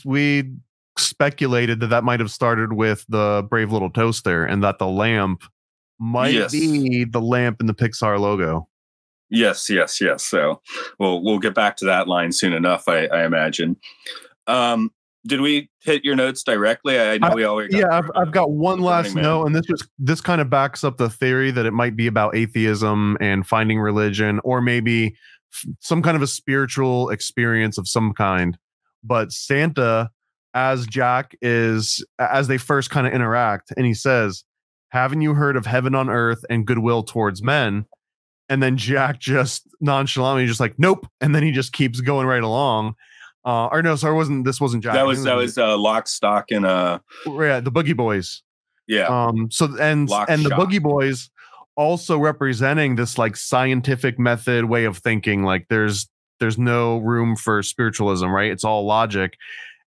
speculated that might have started with the Brave Little Toaster, and that the lamp might be the lamp in the Pixar logo. Yes. So we'll get back to that line soon enough, I imagine. Did we hit your notes directly? I know we always. Yeah, I've got one last note, and this kind of backs up the theory that it might be about atheism and finding religion, or maybe some kind of a spiritual experience of some kind. But Santa, as Jack as they first kind of interact, and he says, "Haven't you heard of heaven on earth and goodwill towards men?" and then Jack just nonchalantly just like, nope, and then he just keeps going right along. Or no, sorry, this wasn't Jack. That was Lock, Stock, and yeah, the Boogie Boys. Yeah. So and Lock, the Shock. Boogie Boys also representing this like scientific method way of thinking. Like there's no room for spiritualism, right? It's all logic.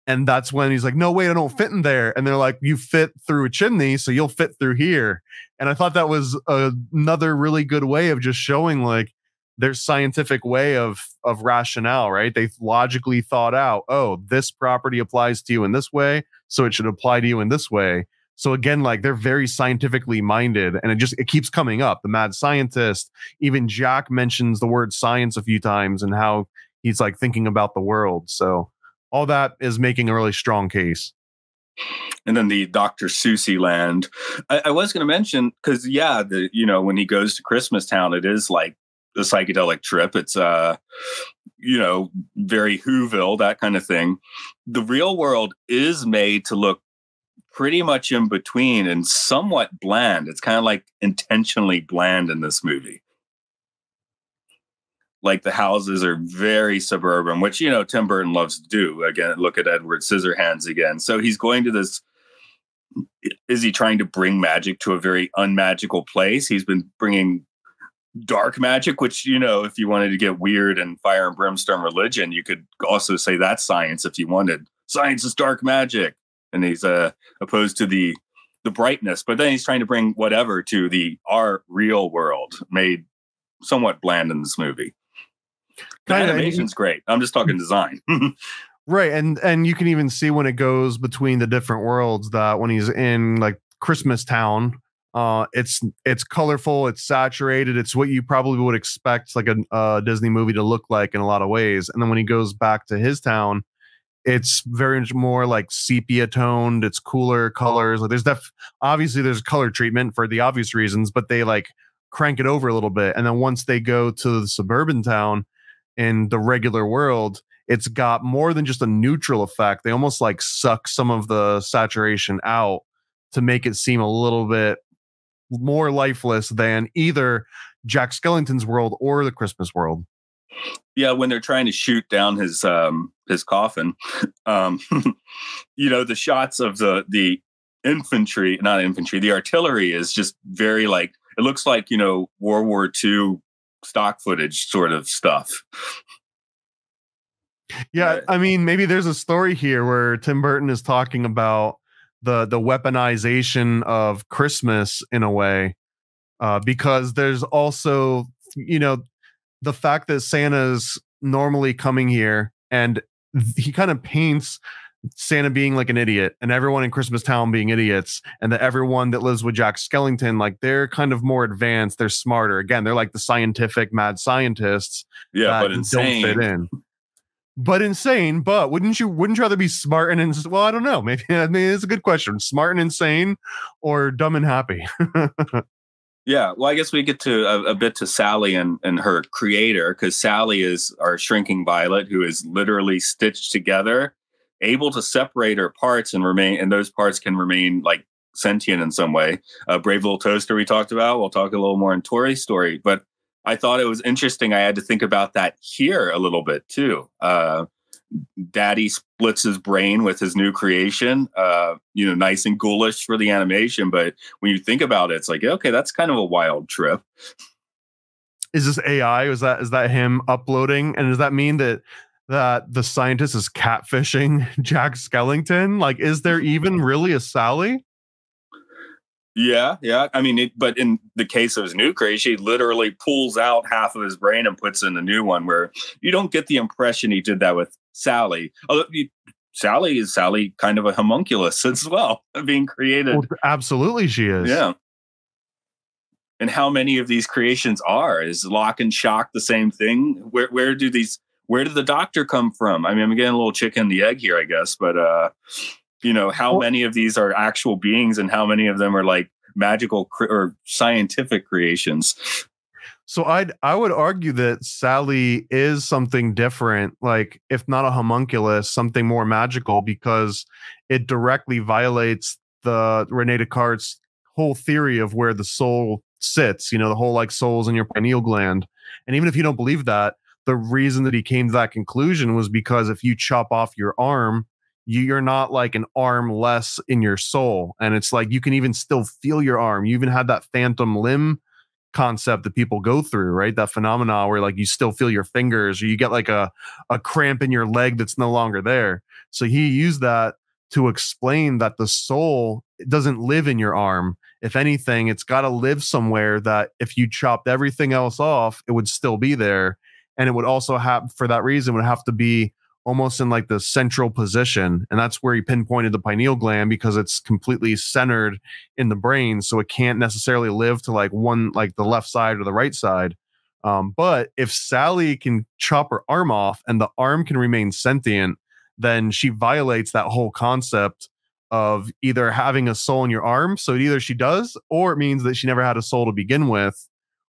And that's when he's like, no, wait, I don't fit in there. And they're like, you fit through a chimney, so you'll fit through here. And I thought that was another really good way of just showing like there's scientific way of rationale, right? They've logically thought out, oh, this property applies to you in this way, so it should apply to you in this way. So again, like they're very scientifically minded, and it keeps coming up. The mad scientist, even Jack mentions the word science a few times and how he's like thinking about the world. So all that is making a really strong case. And then the Dr. Seussy land. I was going to mention, because when he goes to Christmas Town, it is like the psychedelic trip. It's very Whoville, that kind of thing. The real world is made to look pretty much in between and somewhat bland. It's kind of like intentionally bland in this movie. Like the houses are very suburban, which, Tim Burton loves to do. Again, look at Edward Scissorhands again. So he's going to this. Is he trying to bring magic to a very unmagical place? He's been bringing dark magic, which, if you wanted to get weird and fire and brimstone religion, you could also say that's science if you wanted. Science is dark magic. And he's opposed to the brightness. But then he's trying to bring whatever to our real world, made somewhat bland in this movie. The animation's great. I'm just talking design. Right. And you can even see when it goes between the different worlds that when he's in like Christmas Town, it's colorful, it's saturated, it's what you probably would expect like a Disney movie to look like in a lot of ways. And then when he goes back to his town, it's very much more like sepia toned, it's cooler colors. Like obviously there's color treatment for the obvious reasons, but they like crank it over a little bit. And then once they go to the suburban town in the regular world, it's got more than just a neutral effect. They almost like suck some of the saturation out to make it seem a little bit more lifeless than either Jack Skellington's world or the Christmas world. Yeah, when they're trying to shoot down his coffin, the shots of the the artillery is just very like, it looks like, World War II stock footage sort of stuff. Yeah, I mean, maybe there's a story here where Tim Burton is talking about the weaponization of Christmas in a way, because there's also, the fact that Santa's normally coming here, and he kind of paints Santa being like an idiot and everyone in Christmas Town being idiots, and that everyone that lives with Jack Skellington, like they're kind of more advanced, they're smarter. Again, they're like the scientific mad scientists. Yeah, but insane. Don't fit in. But insane. But wouldn't you rather be smart and well, I don't know. Maybe it's a good question. Smart and insane, or dumb and happy? Yeah, well, I guess we get to a bit to Sally and her creator, because Sally is our shrinking violet who is literally stitched together, able to separate her parts and those parts can remain like sentient in some way. Brave Little Toaster we talked about. We'll talk a little more in Tori's story, but I thought it was interesting. I had to think about that here a little bit too. Daddy splits his brain with his new creation, nice and ghoulish for the animation. But when you think about it, it's like, okay, that's kind of a wild trip. Is this AI? Is that him uploading? And does that mean that the scientist is catfishing Jack Skellington? Like, is there even really a Sally? Yeah. I mean, but in the case of his new creation, he literally pulls out half of his brain and puts in a new one, where you don't get the impression he did that with Sally. Although Sally kind of a homunculus as well, being created. Well, absolutely, she is. Yeah. And how many of these creations are? Is Lock and Shock the same thing? Where did the Doctor come from? I mean, I'm getting a little chicken and the egg here, I guess, but how many of these are actual beings and how many of them are like magical or scientific creations? So I would argue that Sally is something different, like if not a homunculus, something more magical, because it directly violates the Rene Descartes' whole theory of where the soul sits, the whole like soul's in your pineal gland. And even if you don't believe that, the reason that he came to that conclusion was because if you chop off your arm, you're not like an arm less in your soul. And it's like you can even still feel your arm. You even had that phantom limb concept that people go through, right? That phenomena where like you still feel your fingers, or you get like a cramp in your leg that's no longer there. So he used that to explain that the soul doesn't live in your arm. If anything, it's got to live somewhere that if you chopped everything else off, it would still be there. And it would also have, for that reason, would have to be almost in like the central position. And that's where he pinpointed the pineal gland, because it's completely centered in the brain. So it can't necessarily live to like one, like the left side or the right side. But if Sally can chop her arm off and the arm can remain sentient, then she violates that whole concept of either having a soul in your arm. So either she does, or it means that she never had a soul to begin with,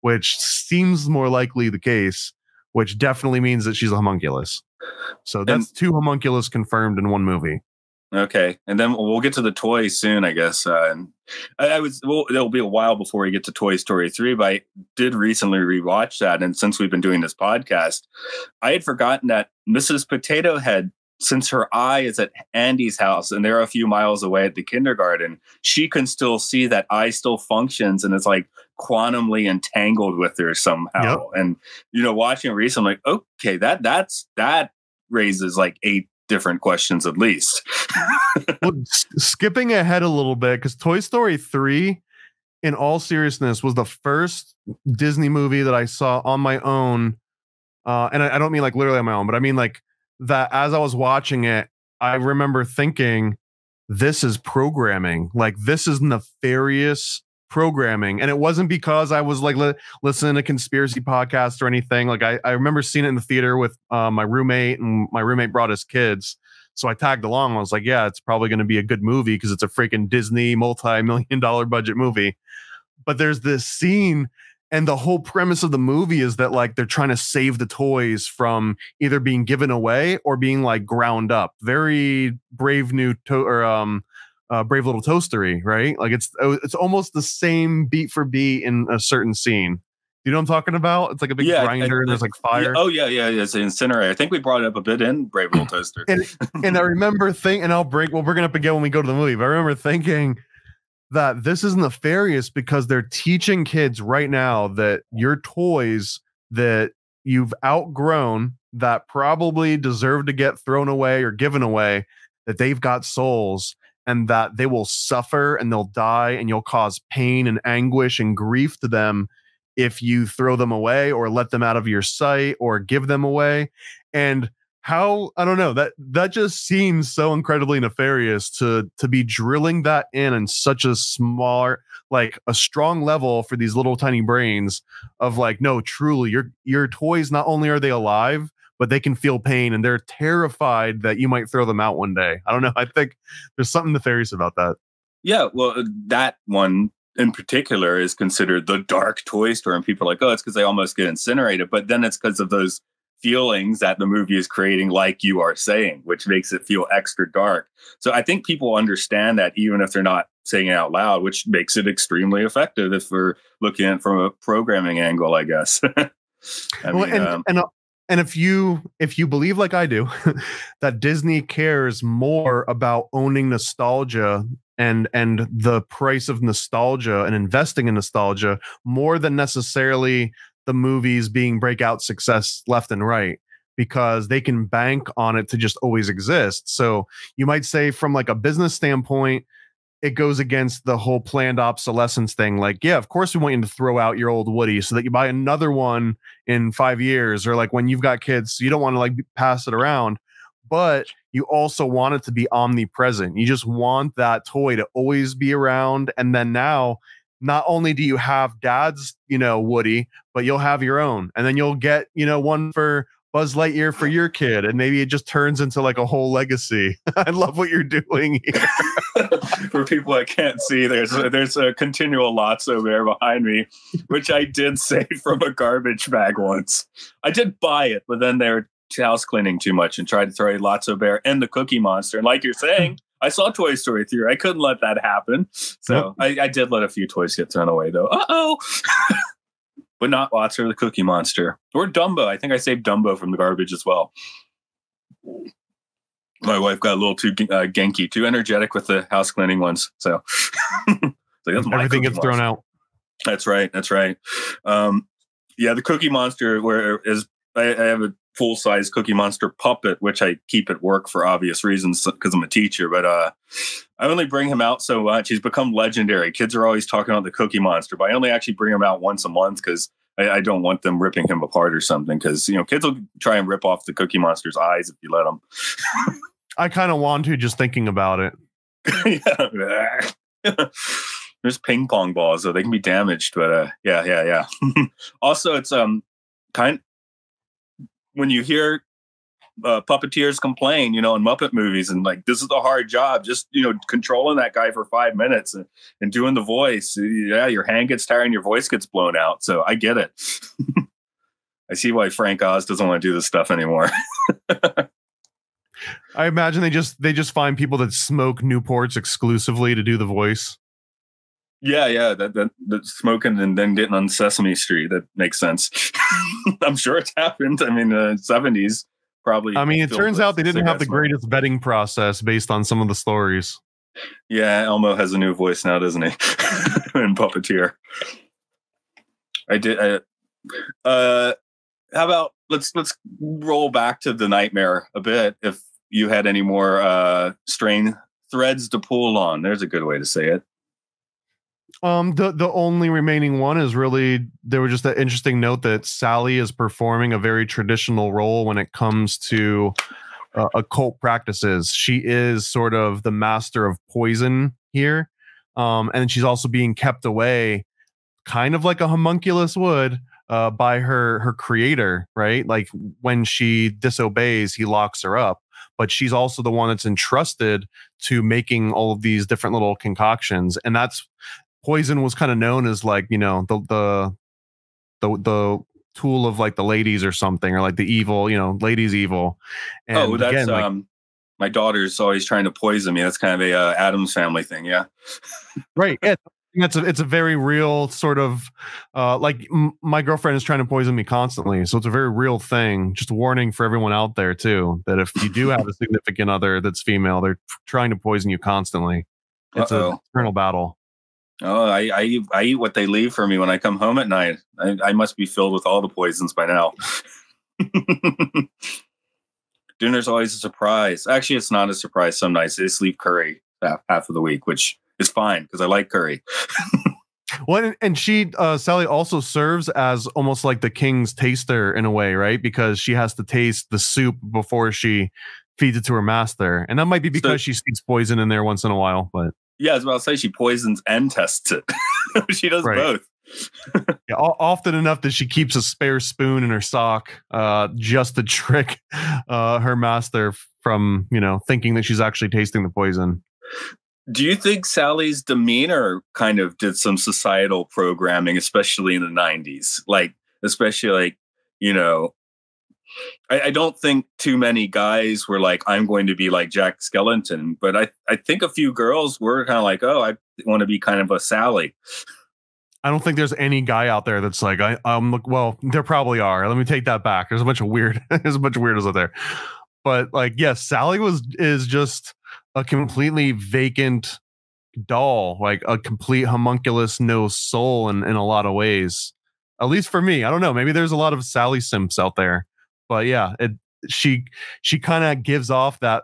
which seems more likely the case, which definitely means that she's a homunculus. So that's two homunculus confirmed in one movie. Okay, and then we'll get to the toys soon, I guess. And it'll be a while before we get to Toy Story 3, but I did recently rewatch that. And since we've been doing this podcast, I had forgotten that Mrs. Potato Head, since her eye is at Andy's house and they're a few miles away at the kindergarten, she can still see that eye still functions and it's like quantumly entangled with her somehow. Yep. And, watching it recently, I'm like, okay, that raises like 8 different questions at least. Well, skipping ahead a little bit, because Toy Story 3, in all seriousness, was the first Disney movie that I saw on my own. And I don't mean like literally on my own, but I mean like that as I was watching it, I remember thinking, this is programming. Like, this is nefarious programming. And it wasn't because I was like listening to conspiracy podcasts or anything. Like I remember seeing it in the theater with my roommate, and my roommate brought his kids. So I tagged along. I was like, yeah, it's probably going to be a good movie because it's a freaking Disney multi-million-dollar budget movie. But there's this scene, and the whole premise of the movie is that like they're trying to save the toys from either being given away or being like ground up. Very Brave Little Toastery, right? Like it's almost the same beat for beat in a certain scene. You know what I'm talking about? It's like a big grinder and there's like fire. Yeah. It's an incinerator. I think we brought it up a bit in Brave Little Toaster. and I remember thinking, and we'll bring it up again when we go to the movie, but I remember thinking that this is nefarious because they're teaching kids right now that your toys that you've outgrown that probably deserve to get thrown away or given away, that they've got souls and that they will suffer and they'll die and you'll cause pain and anguish and grief to them if you throw them away or let them out of your sight or give them away. And how, I don't know, that just seems so incredibly nefarious to be drilling that in such a small, like a strong level for these little tiny brains of like, no, truly your toys, not only are they alive, but they can feel pain and they're terrified that you might throw them out one day. I don't know. I think there's something nefarious about that. Yeah. Well, that one in particular is considered the dark toy store, and people are like, oh, it's because they almost get incinerated. But then it's because of those feelings that the movie is creating, like you are saying, which makes it feel extra dark. So I think people understand that even if they're not saying it out loud, which makes it extremely effective if we're looking at it from a programming angle, I guess. And if you believe like I do that Disney cares more about owning nostalgia and the price of nostalgia and investing in nostalgia more than necessarily the movies being breakout success left and right, because they can bank on it to just always exist. So you might say from like a business standpoint, it goes against the whole planned obsolescence thing. Like, yeah, of course we want you to throw out your old Woody so that you buy another one in 5 years, or like when you've got kids, you don't want to like pass it around, but you also want it to be omnipresent. You just want that toy to always be around. And then now, not only do you have dad's, Woody, but you'll have your own, and then you'll get, one for Buzz Lightyear for your kid, and maybe it just turns into like a whole legacy. I love what you're doing here. For people that can't see, there's a continual Lotso bear behind me, which I did save from a garbage bag once. I did buy it, but then they were house cleaning too much and tried to throw a Lotso bear and the Cookie Monster. And like you're saying, I saw Toy Story 3. I couldn't let that happen. So I did let a few toys get thrown away, though. Uh-oh. But not Watcher the Cookie Monster. Or Dumbo. I think I saved Dumbo from the garbage as well. My wife got a little too genky, too energetic with the house cleaning ones. So, that's everything gets thrown out. That's right. The Cookie Monster, I have a full-size Cookie Monster puppet, which I keep at work for obvious reasons because I'm a teacher. But I only bring him out so much. He's become legendary. Kids are always talking about the Cookie Monster, but I only actually bring him out once a month because I don't want them ripping him apart or something. Because kids will try and rip off the Cookie Monster's eyes if you let them. I kind of want to just thinking about it. Yeah. There's ping pong balls, so they can be damaged. But yeah. Also, it's when you hear puppeteers complain, in Muppet movies, and like, this is a hard job, just controlling that guy for 5 minutes and doing the voice. Yeah, your hand gets tired and your voice gets blown out. So I get it. I see why Frank Oz doesn't want to do this stuff anymore. I imagine they just find people that smoke Newports exclusively to do the voice. Yeah, that smoking and then getting on Sesame Street, that makes sense. I'm sure it's happened. I mean, 70s probably. I mean, it turns out they didn't have the greatest vetting process based on some of the stories. Yeah, Elmo has a new voice now, doesn't he? In Puppeteer. How about let's roll back to the nightmare a bit. If you had any more strain threads to pull on, there's a good way to say it. The only remaining one is really, there was just an interesting note that Sally is performing a very traditional role when it comes to occult practices. She is sort of the master of poison here. And she's also being kept away, kind of like a homunculus would, by her creator, right? Like when she disobeys, he locks her up. But she's also the one that's entrusted to making all of these different little concoctions. And that's, poison was kind of known as like, the tool of like the ladies or something, or like the evil, ladies evil. And that's again, my daughter's always trying to poison me. That's kind of a Addams Family thing. Yeah. Right. Yeah. It's a very real sort of my girlfriend is trying to poison me constantly. So it's a very real thing. Just a warning for everyone out there too, that if you do have a significant other that's female, they're trying to poison you constantly. It's an eternal battle. Oh, I eat what they leave for me when I come home at night. I must be filled with all the poisons by now. Dinner's always a surprise. Actually, it's not a surprise some nights. I just leave curry half of the week, which is fine because I like curry. Well, and she, Sally, also serves as almost like the king's taster in a way, right? Because she has to taste the soup before she feeds it to her master. And that might be because she sees poison in there once in a while, but... Yeah, I was about to say she poisons and tests it. She does both. Yeah, often enough that she keeps a spare spoon in her sock just to trick her master from, thinking that she's actually tasting the poison. Do you think Sally's demeanor kind of did some societal programming, especially in the 90s? Like, especially like, I don't think too many guys were like, I'm going to be like Jack Skellington, but I think a few girls were kind of like, oh, I want to be kind of a Sally. I don't think there's any guy out there that's like, well, there probably are. Let me take that back. There's a bunch of weirdos out there. But like, yes, Sally is just a completely vacant doll, like a complete homunculus, no soul in a lot of ways. At least for me. I don't know. Maybe there's a lot of Sally simps out there. But yeah, she kind of gives off that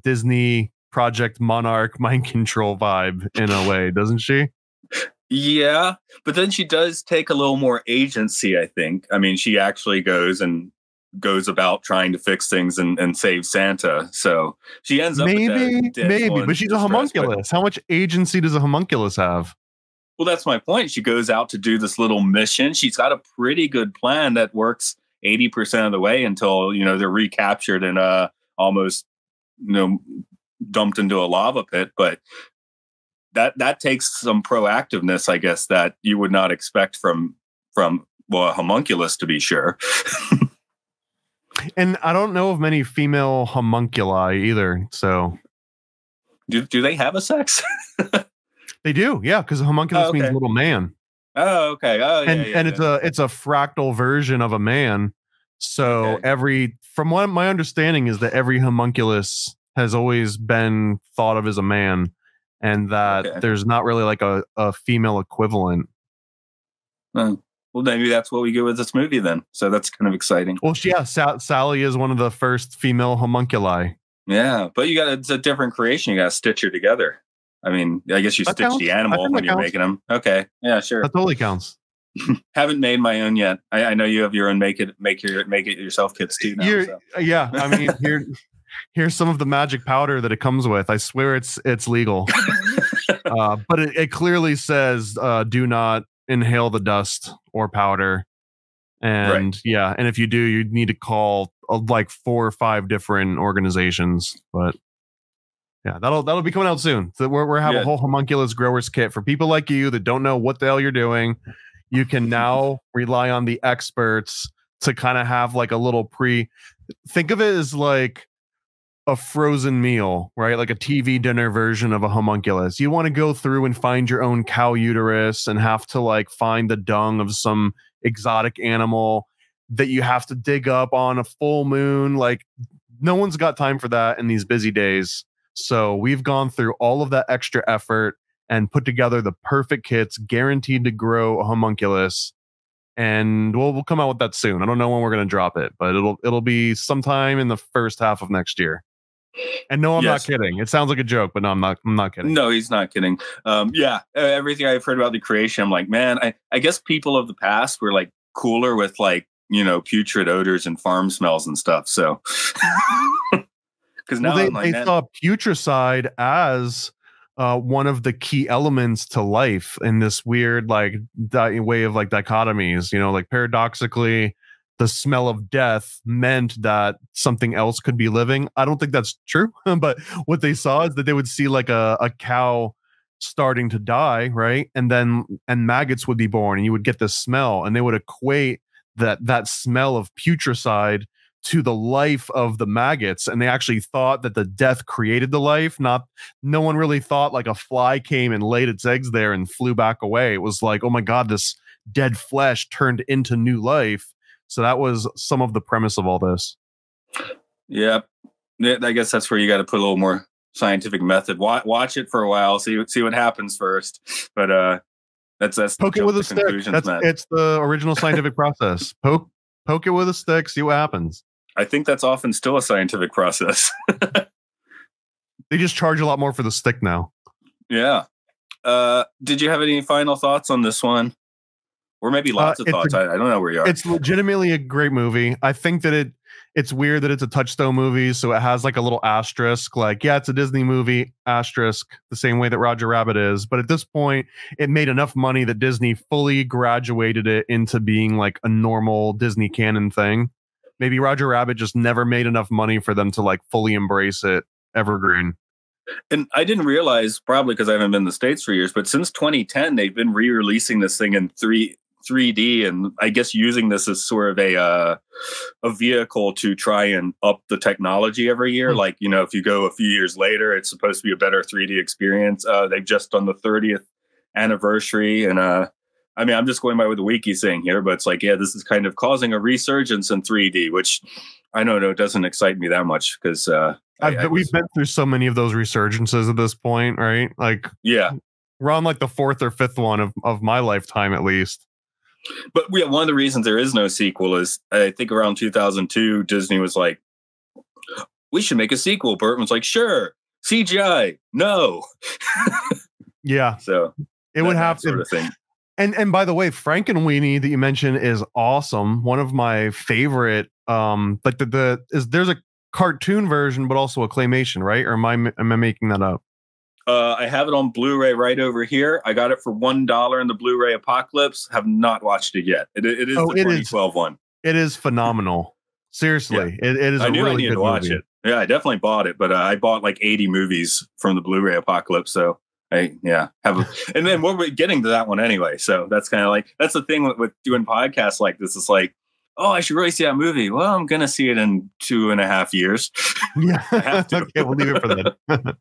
Disney Project Monarch mind control vibe in a way, doesn't she? Yeah, but then she does take a little more agency, I think. I mean, she actually goes about trying to fix things and save Santa. So she ends up maybe, but she's a homunculus. How much agency does a homunculus have? Well, that's my point. She goes out to do this little mission. She's got a pretty good plan that works 80% of the way until, they're recaptured and almost, dumped into a lava pit. But that takes some proactiveness, I guess, that you would not expect from a homunculus, to be sure. And I don't know of many female homunculi either. So Do they have a sex? They do, yeah, because homunculus means little man. Oh, okay. Oh, yeah. And it's a fractal version of a man. So from what my understanding is that every homunculus has always been thought of as a man, and that there's not really like a female equivalent. Well, maybe that's what we get with this movie then. So that's kind of exciting. Well, yeah, Sally is one of the first female homunculi. Yeah, but it's a different creation. You got to stitch her together. I mean, I guess you stitch the animal when you're making them. Okay, yeah, sure. That totally counts. Haven't made my own yet. I know you have your own make it yourself kits too now. Yeah, I mean, here's some of the magic powder that it comes with. I swear it's legal, but it clearly says do not inhale the dust or powder. And and if you do, you need to call like 4 or 5 different organizations. But yeah, that'll be coming out soon. So we're having a whole homunculus growers kit for people like you that don't know what the hell you're doing. You can now rely on the experts to kind of have like a little think of it as like a frozen meal, right? Like a TV dinner version of a homunculus. You want to go through and find your own cow uterus and have to like find the dung of some exotic animal that you have to dig up on a full moon. Like no one's got time for that in these busy days. So we've gone through all of that extra effort and put together the perfect kits guaranteed to grow a homunculus. And we'll come out with that soon. I don't know when we're going to drop it, but it'll be sometime in the first half of next year. And no, I'm not kidding. It sounds like a joke, but no, I'm not kidding. No, he's not kidding. Everything I've heard about the creation, I'm like, man, I guess people of the past were like cooler with like, putrid odors and farm smells and stuff. So because now they saw putricide as one of the key elements to life in this weird like way of like dichotomies. Like paradoxically, the smell of death meant that something else could be living. I don't think that's true, but what they saw is that they would see like a cow starting to die, right? And maggots would be born, and you would get this smell, and they would equate that smell of putricide to the life of the maggots. And they actually thought that the death created the life. No one really thought like a fly came and laid its eggs there and flew back away. It was like, oh my God, this dead flesh turned into new life. So that was some of the premise of all this. Yeah, I guess that's where you got to put a little more scientific method. Watch it for a while, see what happens first. But that's poke it with a stick. It's the original scientific process. Poke it with a stick, see what happens. I think that's often still a scientific process. They just charge a lot more for the stick now. Yeah. Did you have any final thoughts on this one? Or maybe lots of thoughts. I don't know where you are. It's legitimately a great movie. I think that it's weird that it's a Touchstone movie, so it has like a little asterisk, like, yeah, it's a Disney movie, asterisk, the same way that Roger Rabbit is. But at this point, it made enough money that Disney fully graduated it into being like a normal Disney canon thing. Maybe Roger Rabbit just never made enough money for them to like fully embrace it evergreen. And I didn't realize, probably because I haven't been in the States for years, but since 2010, they've been re-releasing this thing in 3D, and I guess using this as sort of a vehicle to try and up the technology every year. Mm-hmm. Like, if you go a few years later, it's supposed to be a better 3D experience. They've just done the 30th anniversary, and I'm just going by what the wiki's saying here, but it's like, yeah, this is kind of causing a resurgence in 3D, which I don't know, doesn't excite me that much because we've been through so many of those resurgences at this point, right? Like, yeah, we're on like the 4th or 5th one of my lifetime, at least. But one of the reasons there is no sequel is I think around 2002, Disney was like, we should make a sequel. Burton was like, sure, CGI, no. Yeah. So it would have sort of thing. And by the way, Frankenweenie that you mentioned is awesome. One of my favorite, like there's a cartoon version, but also a claymation, right? Or am I making that up? I have it on Blu-ray right over here. I got it for $1 in the Blu-ray Apocalypse. Have not watched it yet. It is the 2012 one. It is phenomenal. Seriously, yeah. It is. I knew I needed to watch it. Yeah, I definitely bought it, but I bought like 80 movies from the Blu-ray Apocalypse. So and then we're getting to that one anyway. So that's kind of like, that's the thing with doing podcasts like this. It's like, oh, I should really see that movie. Well, I'm going to see it in 2.5 years. Yeah. I have to. Okay, we'll leave it for that.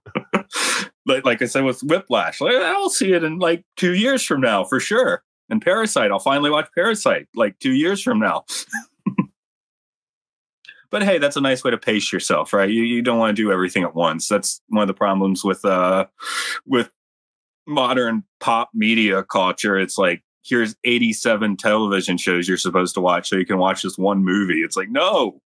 like I said with Whiplash, like, I'll see it in like 2 years from now for sure. And Parasite, I'll finally watch Parasite like 2 years from now. But hey, that's a nice way to pace yourself, right? You don't want to do everything at once. That's one of the problems with modern pop media culture. It's like, here's 87 television shows you're supposed to watch so you can watch this one movie. It's like, no.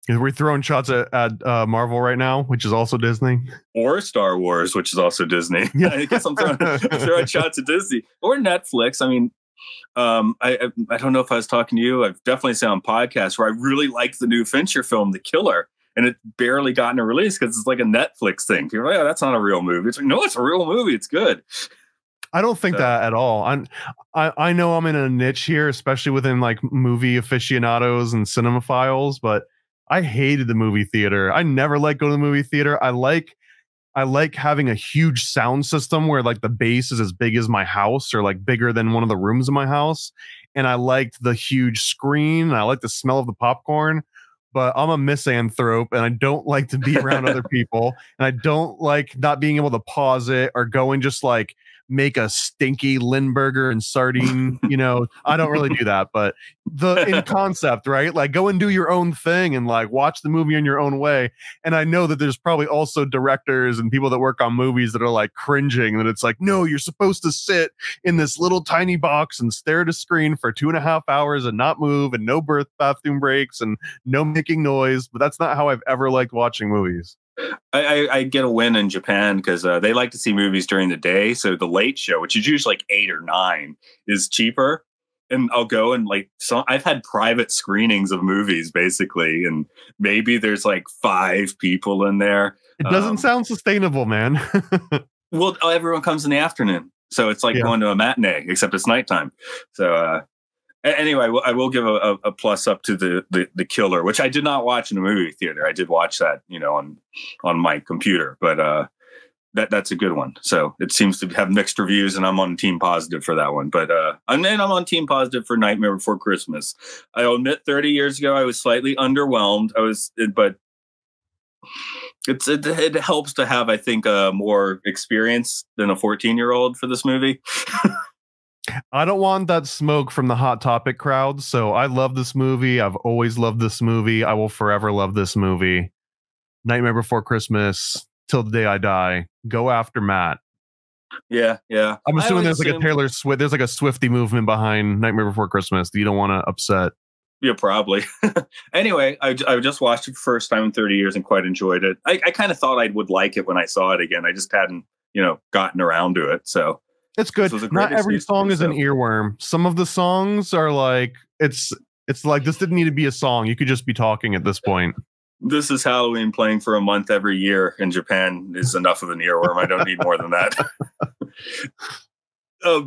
We're throwing shots at Marvel right now, which is also Disney. Or Star Wars, which is also Disney. Yeah. I guess I'm throwing shots at Disney. Or Netflix. I mean, I don't know if I was talking to you. I've definitely said on podcasts where I really like the new Fincher film, The Killer, and it's barely gotten a release because it's like a Netflix thing. People are like, oh, that's not a real movie. It's like, no, it's a real movie. It's good. I don't think that at all. I know I'm in a niche here, especially within like movie aficionados and cinemaphiles, but I hated the movie theater. I never like going to the movie theater. I like having a huge sound system where like the bass is as big as my house or like bigger than one of the rooms in my house. And I liked the huge screen. And I like the smell of the popcorn, but I'm a misanthrope and I don't like to be around other people. And I don't like not being able to pause it or go and just like make a stinky Lindbergh and sardine, I don't really do that, but in concept, right? Like go and do your own thing and like watch the movie in your own way. And I know that there's probably also directors and people that work on movies that are like cringing that it's like, no, you're supposed to sit in this little tiny box and stare at a screen for 2.5 hours and not move and no bathroom breaks and no making noise. But that's not how I've ever liked watching movies. I get a win in Japan because they like to see movies during the day. So the late show, which is usually like 8 or 9, is cheaper. And I'll go and I've had private screenings of movies basically. And maybe there's like 5 people in there. It doesn't sound sustainable, man. Well, everyone comes in the afternoon. So it's like going to a matinee, except it's nighttime. So anyway, I will give a plus up to the Killer, which I did not watch in the movie theater. I did watch that, on my computer, but that's a good one. So it seems to have mixed reviews, and I'm on team positive for that one. But and then I'm on team positive for Nightmare Before Christmas. I'll admit, 30 years ago, I was slightly underwhelmed. But it helps to have, I think, more experience than a 14-year-old for this movie. I don't want that smoke from the Hot Topic crowd. So I love this movie. I've always loved this movie. I will forever love this movie. Nightmare Before Christmas, till the day I die. Go after Matt. Yeah. I'm assuming there's like a Taylor Swift. There's like a Swiftie movement behind Nightmare Before Christmas that you don't want to upset. Yeah, probably. Anyway, I just watched it for the first time in 30 years and quite enjoyed it. I kind of thought I would like it when I saw it again. I just hadn't, gotten around to it. So it's good. Not every song is an earworm. Some of the songs are like, it's like, this didn't need to be a song. You could just be talking at this point. This is Halloween playing for a month every year in Japan is enough of an earworm. I don't need more than that.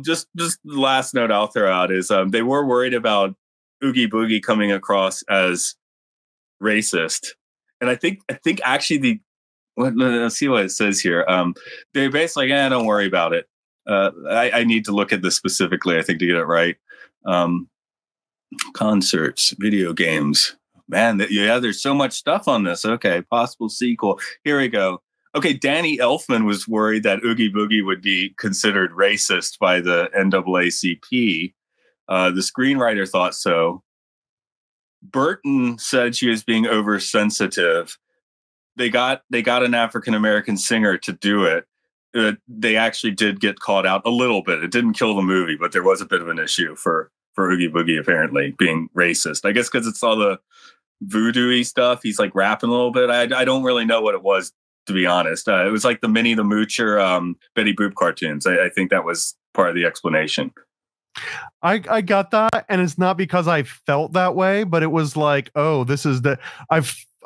Just the last note I'll throw out is they were worried about Oogie Boogie coming across as racist. And I think actually let's see what it says here. They're basically like, don't worry about it. I need to look at this specifically, I think, to get it right. Concerts, video games. Man, there's so much stuff on this. Okay, possible sequel. Here we go. Okay, Danny Elfman was worried that Oogie Boogie would be considered racist by the NAACP. The screenwriter thought so. Burton said she was being oversensitive. They got an African-American singer to do it. They actually did get called out a little bit. It didn't kill the movie, but there was a bit of an issue for Oogie Boogie apparently being racist. I guess because it's all the voodoo-y stuff. He's like rapping a little bit. I don't really know what it was, to be honest. It was like the Minnie the Moocher, Betty Boop cartoons. I think that was part of the explanation. I got that, and it's not because I felt that way, but it was like, oh, this is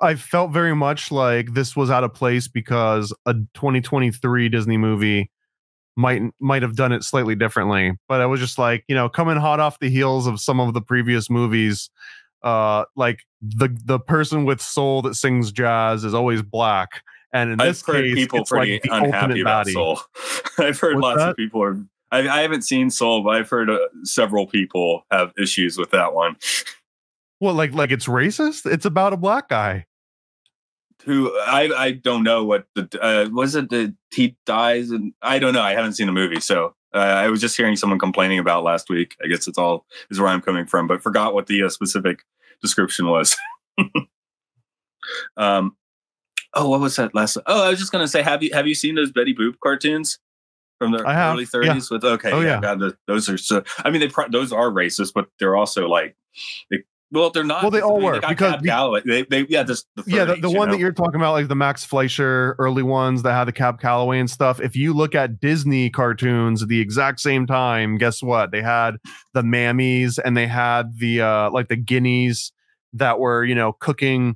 I felt very much like this was out of place because a 2023 Disney movie might have done it slightly differently. But I was just like, coming hot off the heels of some of the previous movies, like the person with soul that sings jazz is always black, and in this case, people it's pretty like the unhappy about baddie. Soul. I've heard lots of people are. I haven't seen Soul, but I've heard several people have issues with that one. Well, like it's racist. It's about a black guy. who I don't know what the was it the he dies, and I don't know. I haven't seen the movie, so I was just hearing someone complaining about last week. I guess it's all is where I'm coming from, but forgot what the specific description was. What was that last? Oh, I was just gonna say, have you seen those Betty Boop cartoons from the early 30s? Yeah. With God, those are so. I mean, those are racist, but they're also like. They're not. Well, they all were because the one that you're talking about, like the Max Fleischer early ones that had the Cab Calloway and stuff. If you look at Disney cartoons at the exact same time, guess what? They had the Mammies and they had the like the guineas that were cooking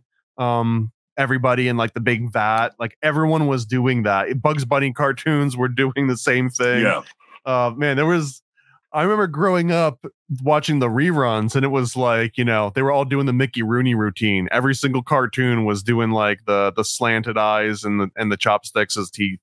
everybody in like the big vat. Like everyone was doing that. Bugs Bunny cartoons were doing the same thing. Yeah, man, I remember growing up watching the reruns, and it was like, they were all doing the Mickey Rooney routine. Every single cartoon was doing like the slanted eyes and the chopsticks as teeth.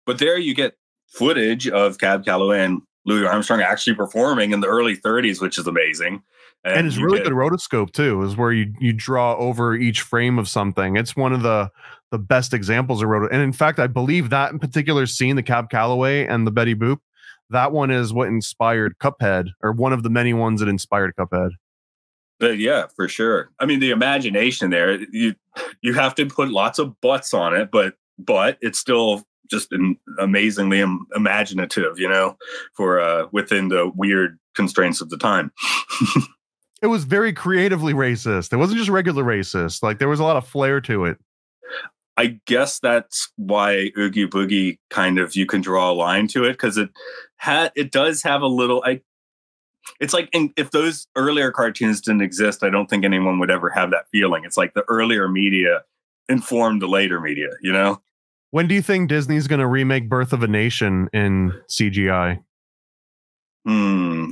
But there you get footage of Cab Calloway and Louis Armstrong actually performing in the early 30s, which is amazing. And it's really good rotoscope too, is where you draw over each frame of something. It's one of the best examples of roto. And in fact, I believe that in particular scene, the Cab Calloway and the Betty Boop, that one is what inspired Cuphead, or one of the many ones that inspired Cuphead. But yeah, for sure. I mean, the imagination there, you have to put lots of butts on it, but it's still just amazingly imaginative, for within the weird constraints of the time. It was very creatively racist. It wasn't just regular racist. Like there was a lot of flair to it. I guess that's why Oogie Boogie kind of, you can draw a line to it, because it does have a little. It's like if those earlier cartoons didn't exist, I don't think anyone would ever have that feeling. It's like the earlier media informed the later media. When do you think Disney's going to remake Birth of a Nation in CGI?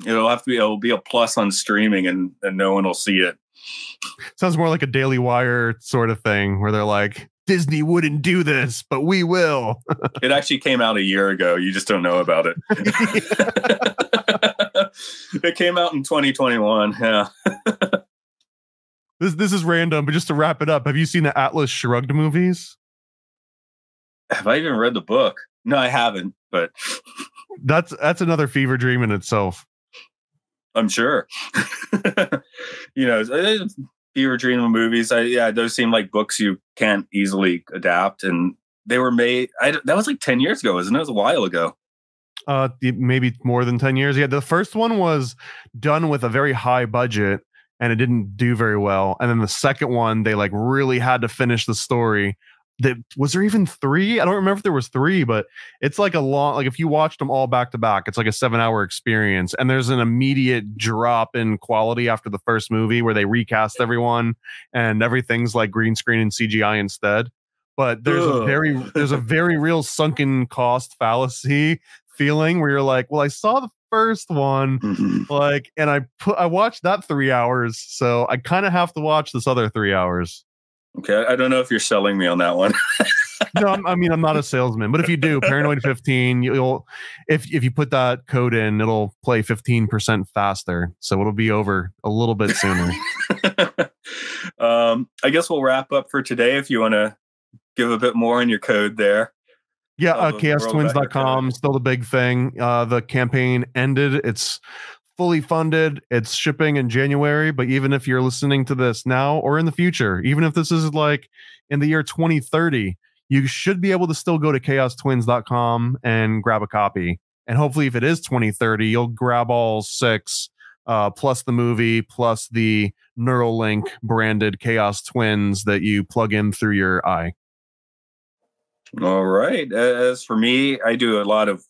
It'll be a plus on streaming, and no one will see it. Sounds more like a Daily Wire sort of thing, where they're like, Disney wouldn't do this, but we will. It actually came out a year ago. You just don't know about it. It came out in 2021. Yeah. This is random, but just to wrap it up, have you seen the Atlas Shrugged movies? Have I even read the book? No, I haven't, but that's another fever dream in itself. I'm sure. Fever dream of movies. Those seem like books you can't easily adapt, and they were made. That was like 10 years ago, isn't it? It was a while ago. Maybe more than 10 years. Yeah, the first one was done with a very high budget, and it didn't do very well. And then the second one, they like really had to finish the story. Was there even 3? I don't remember if there was 3, but it's like a long, like if you watched them all back to back, it's like a 7-hour experience. And there's an immediate drop in quality after the first movie where they recast everyone and everything's like green screen and CGI instead. But there's a very real sunken cost fallacy feeling where you're like, well, I saw the first one, like, and I watched that 3 hours, so I kind of have to watch this other 3 hours. Okay, I don't know if you're selling me on that one. No, I'm not a salesman, but if you do, Paranoid 15, if you put that code in, it'll play 15% faster, so it'll be over a little bit sooner. I guess we'll wrap up for today. If you want to give a bit more on your code there. Yeah, chaostwins.com, still the big thing. The campaign ended. It's fully funded. It's shipping in January, but even if you're listening to this now or in the future, even if this is like in the year 2030, you should be able to still go to chaostwins.com and grab a copy. And hopefully if it is 2030, you'll grab all 6, plus the movie, plus the Neuralink branded Chaos Twins that you plug in through your eye. All right. As for me, I do a lot of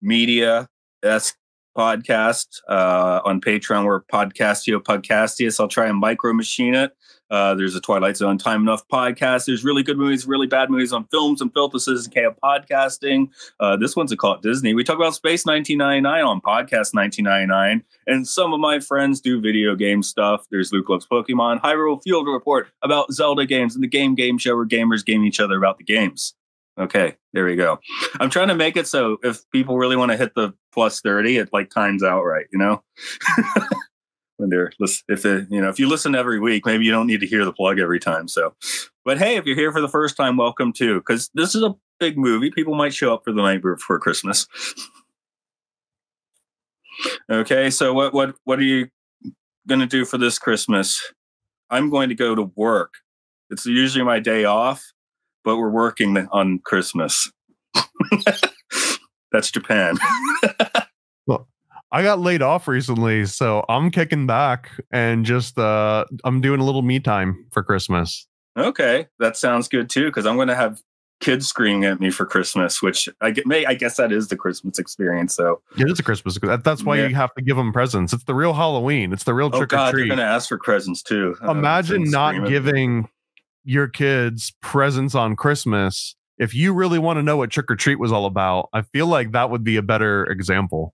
media podcast on Patreon. We're Podcastius. I'll try and micro machine it. There's a Twilight Zone Time Enough podcast. There's really good movies, really bad movies on films and filth. This is K of podcasting. This one's Occult Disney. We talk about Space 1999 on Podcast 1999. And some of my friends do video game stuff. There's Luke Loves Pokemon, Hyrule Field Report about Zelda games, and the Game Show where gamers game each other about the games. Okay, there we go. I'm trying to make it so if people really want to hit the plus 30, it like times out right, when reminder. If you listen every week, maybe you don't need to hear the plug every time. So, but hey, if you're here for the first time, welcome too, because this is a big movie. People might show up for the night before Christmas. Okay, so what are you going to do for this Christmas? I'm going to go to work. It's usually my day off, but we're working on Christmas. That's Japan. Well, I got laid off recently, so I'm kicking back and just I'm doing a little me time for Christmas. Okay, that sounds good too, because I'm going to have kids screaming at me for Christmas, which I guess that is the Christmas experience. So it is a Christmas. That's why you have to give them presents. It's the real Halloween. It's the real trick or treat. They're going to ask for presents too. Imagine not giving your kids presents on Christmas. If you really want to know what trick or treat was all about, I feel like that would be a better example.